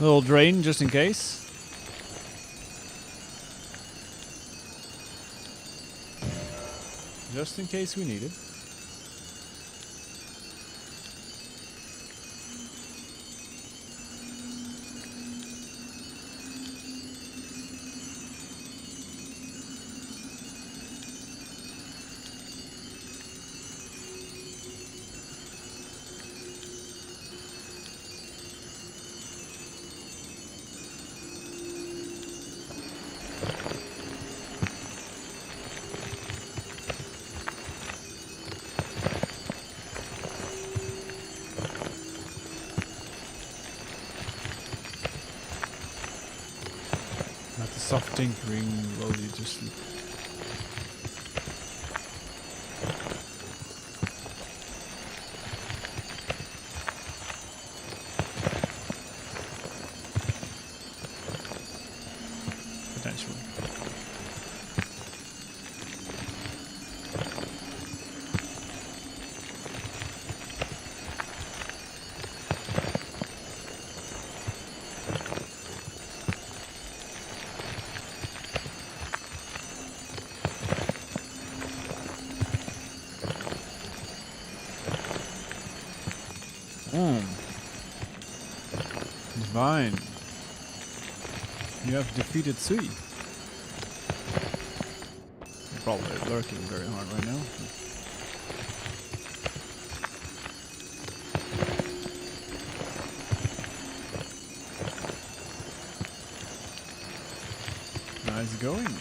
[SPEAKER 1] Little drain just in case. Just in case we need it. Soft tinkering while you just sleep. Potentially. Divine. You have defeated Sui. You're probably lurking very hard right now. Nice going.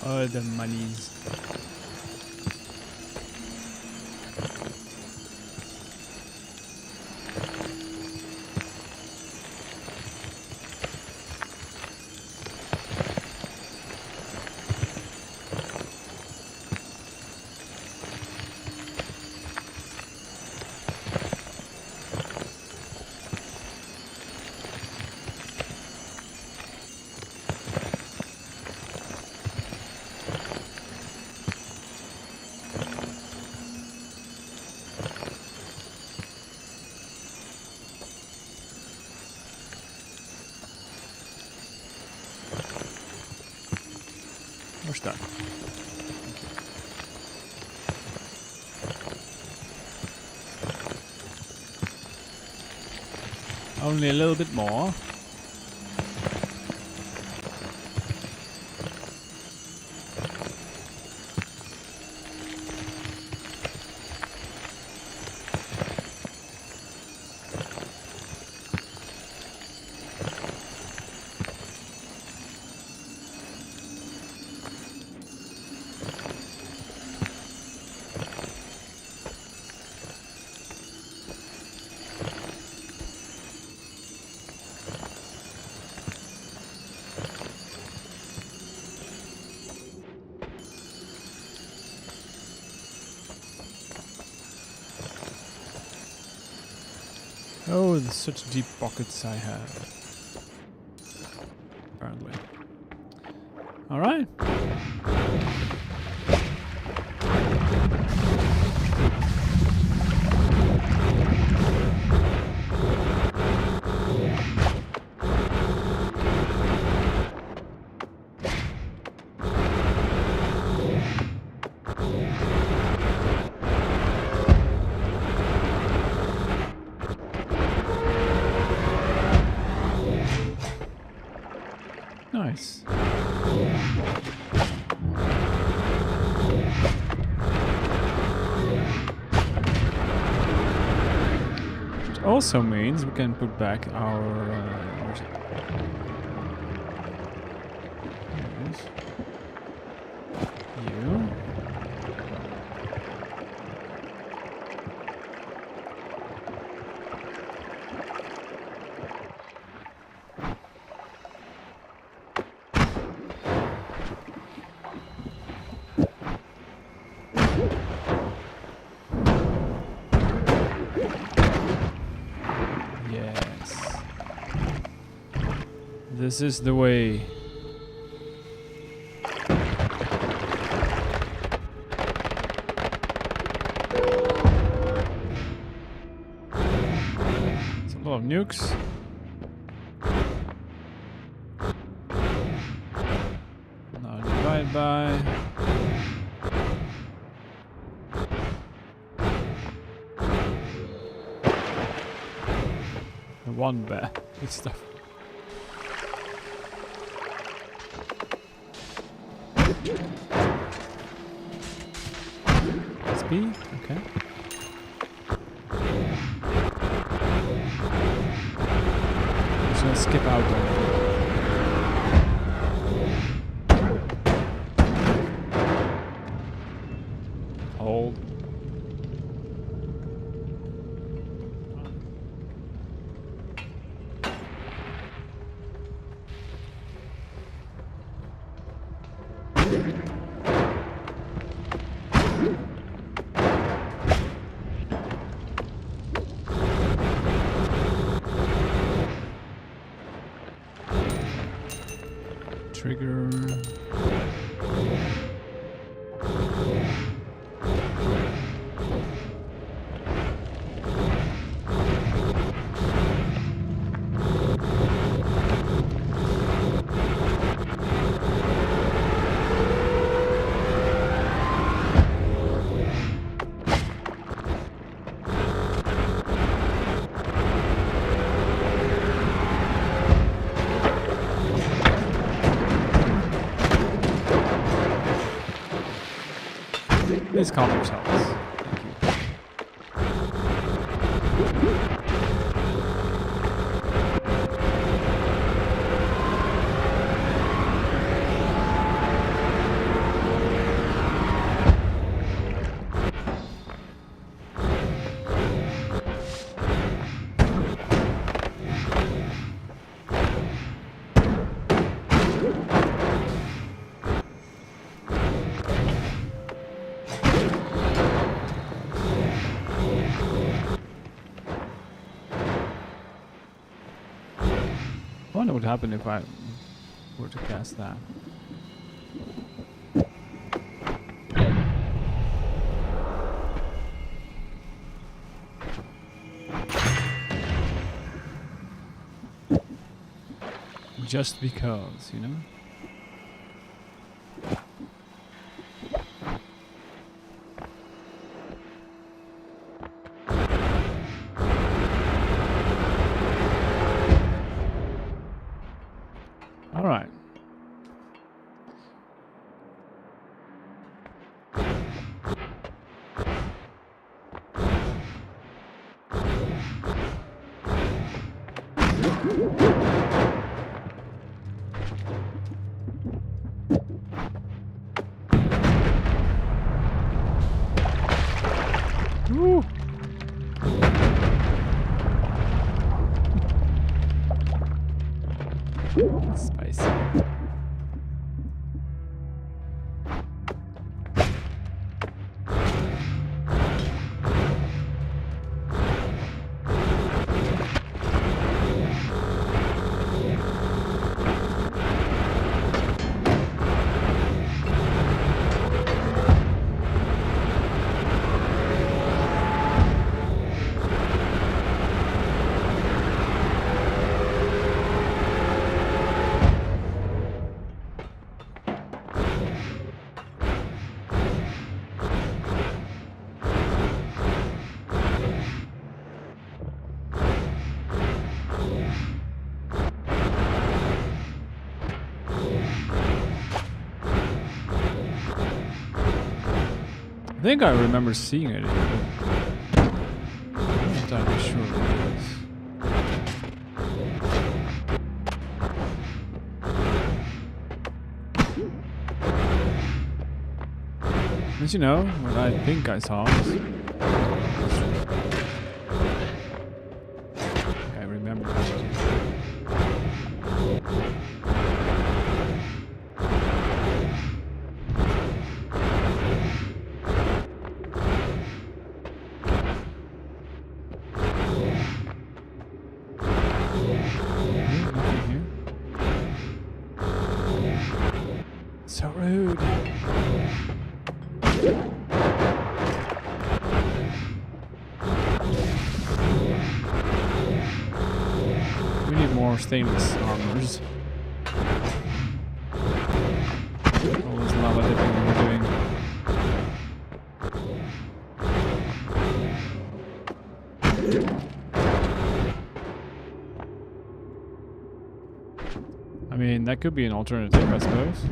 [SPEAKER 1] Oh, the monies. Push that. Only a little bit more. Oh, there's such deep pockets I have. Apparently. Alright. Nice. Which also means we can put back our... where's it? There it is. You. This is the way. It's a lot of nukes. Now divide by. One bear. Good stuff. Okay. I'm just gonna skip out on it. Hold. Trigger. Please calm yourselves. I wonder what would happen if I were to cast that. Just because, you know? Woo. Spicy. I think I remember seeing it here, but I'm not entirely sure what it is. But you know, what I think I saw was... I remember that. So rude. We need more stainless armors. All this lava dipping we're doing. I mean, that could be an alternative, I suppose.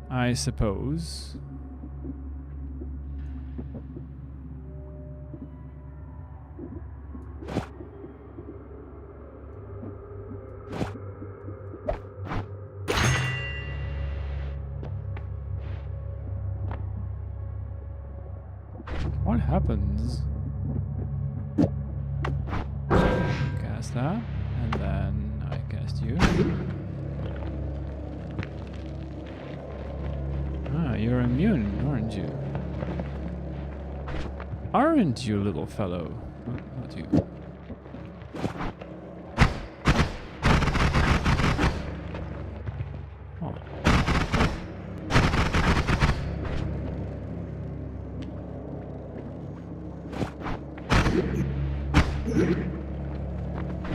[SPEAKER 1] I suppose. What happens? Cast that, and then I cast you. Ah, you're immune, aren't you? Aren't you, little fellow? Not you. Oh.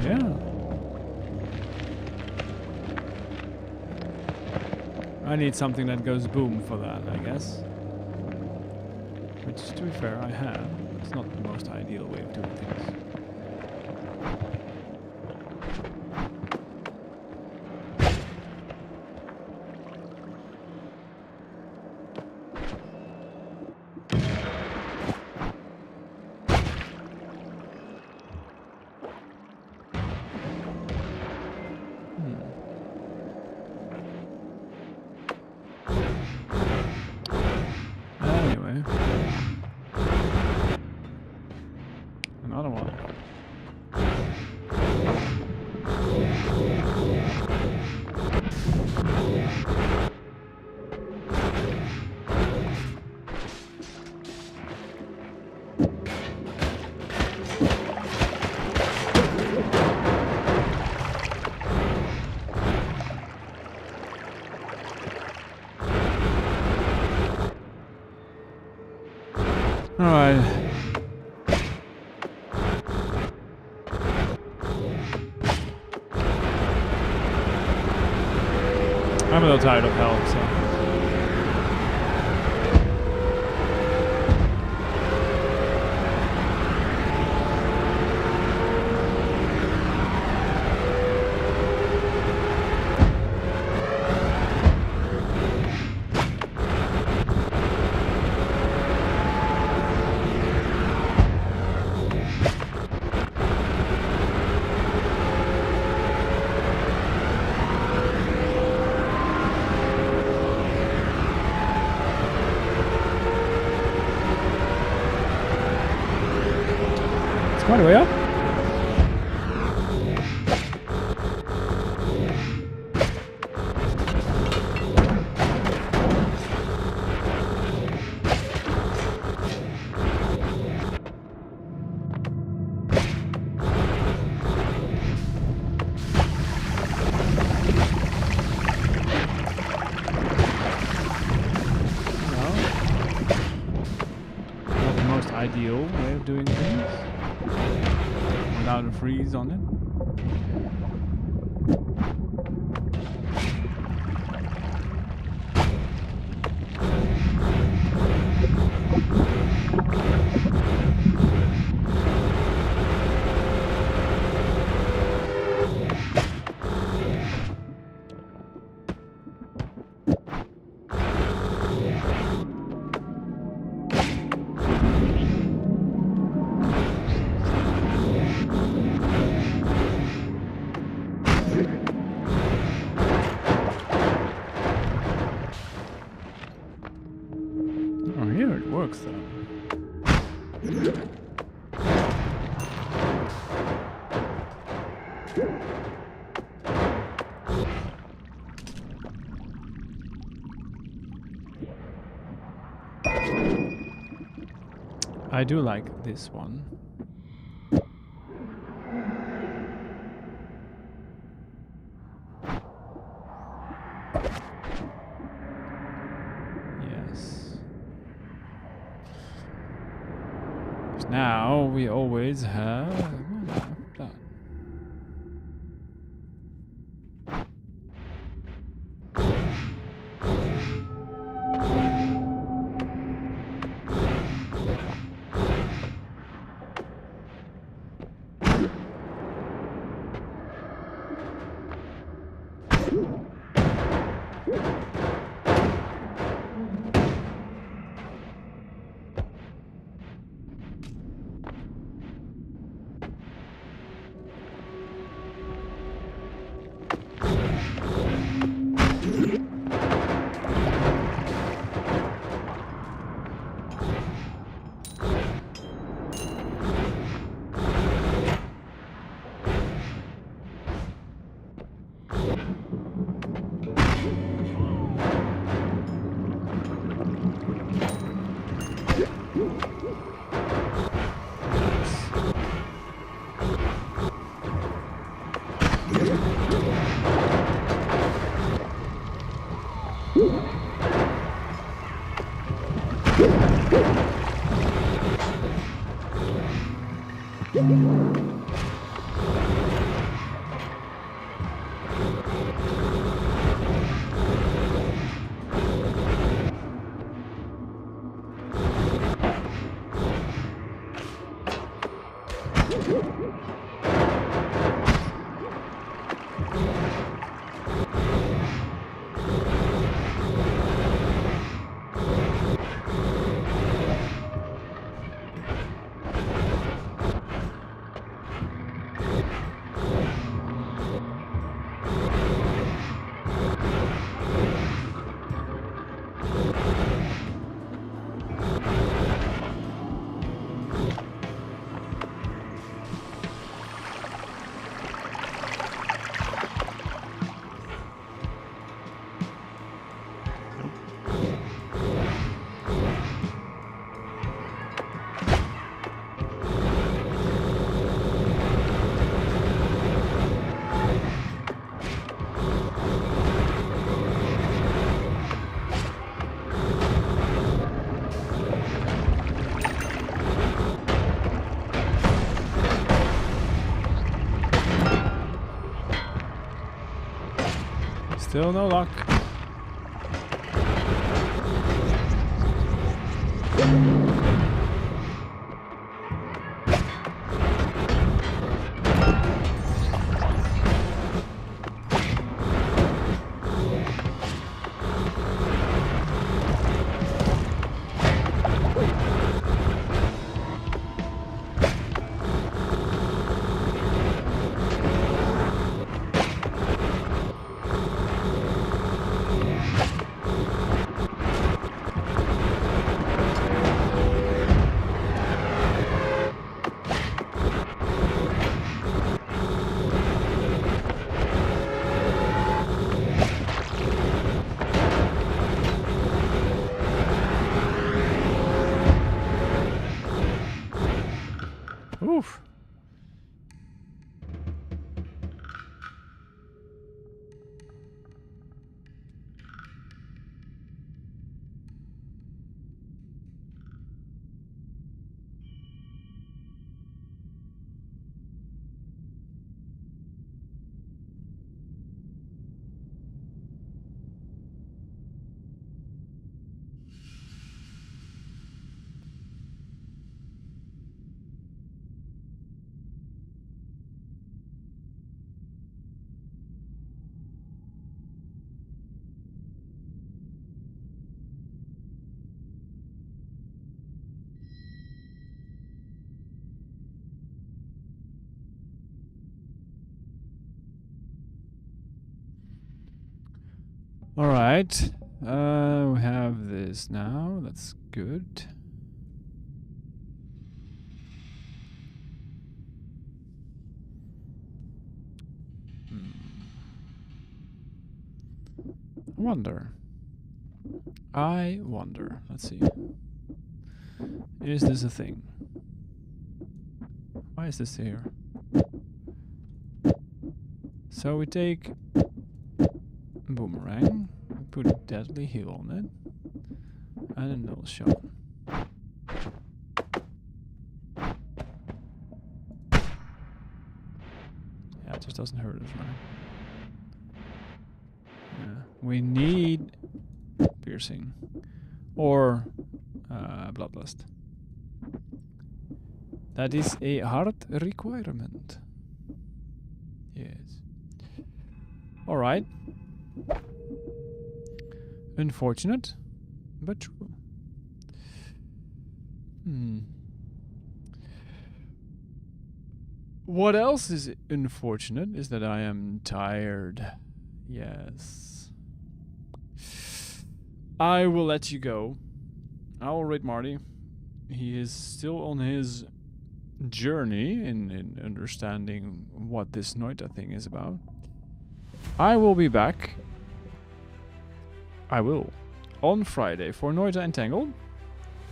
[SPEAKER 1] Yeah. I need something that goes boom for that, I guess. Which, to be fair, I have. It's not the most ideal way of doing things. Another one. All right. I'm a little tired of help, so. It's quite a way up. Ideal way of doing things without a freeze on it. I do like this one. Yes. Now we always have that. Still no luck. Whew. All right. We have this now. That's good. I wonder. Let's see. Is this a thing? Why is this here? So we take boomerang, we put a deadly heal on it, and a null shot. Yeah, it just doesn't hurt us, right? Yeah. We need piercing or bloodlust. That is a hard requirement. Yes. Alright. Unfortunate, but true. What else is unfortunate is that I am tired. Yes. I will let you go. I will rate Marty. He is still on his journey in understanding what this Noita thing is about. I will be back. I will. On Friday for Noita Entangled.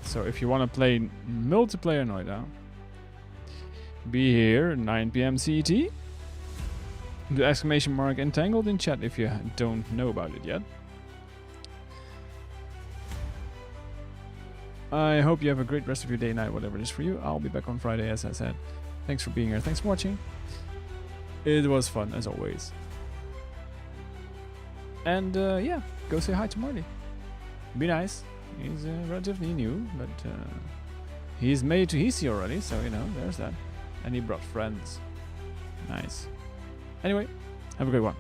[SPEAKER 1] So if you want to play multiplayer Noita, be here 9 PM CET. The exclamation mark Entangled in chat if you don't know about it yet. I hope you have a great rest of your day, night, whatever it is for you. I'll be back on Friday, as I said. Thanks for being here. Thanks for watching. It was fun, as always. And, yeah, go say hi to Marty. Be nice. He's relatively new, but he's made it to Hisi already, so, you know, there's that. And he brought friends. Nice. Anyway, have a good one.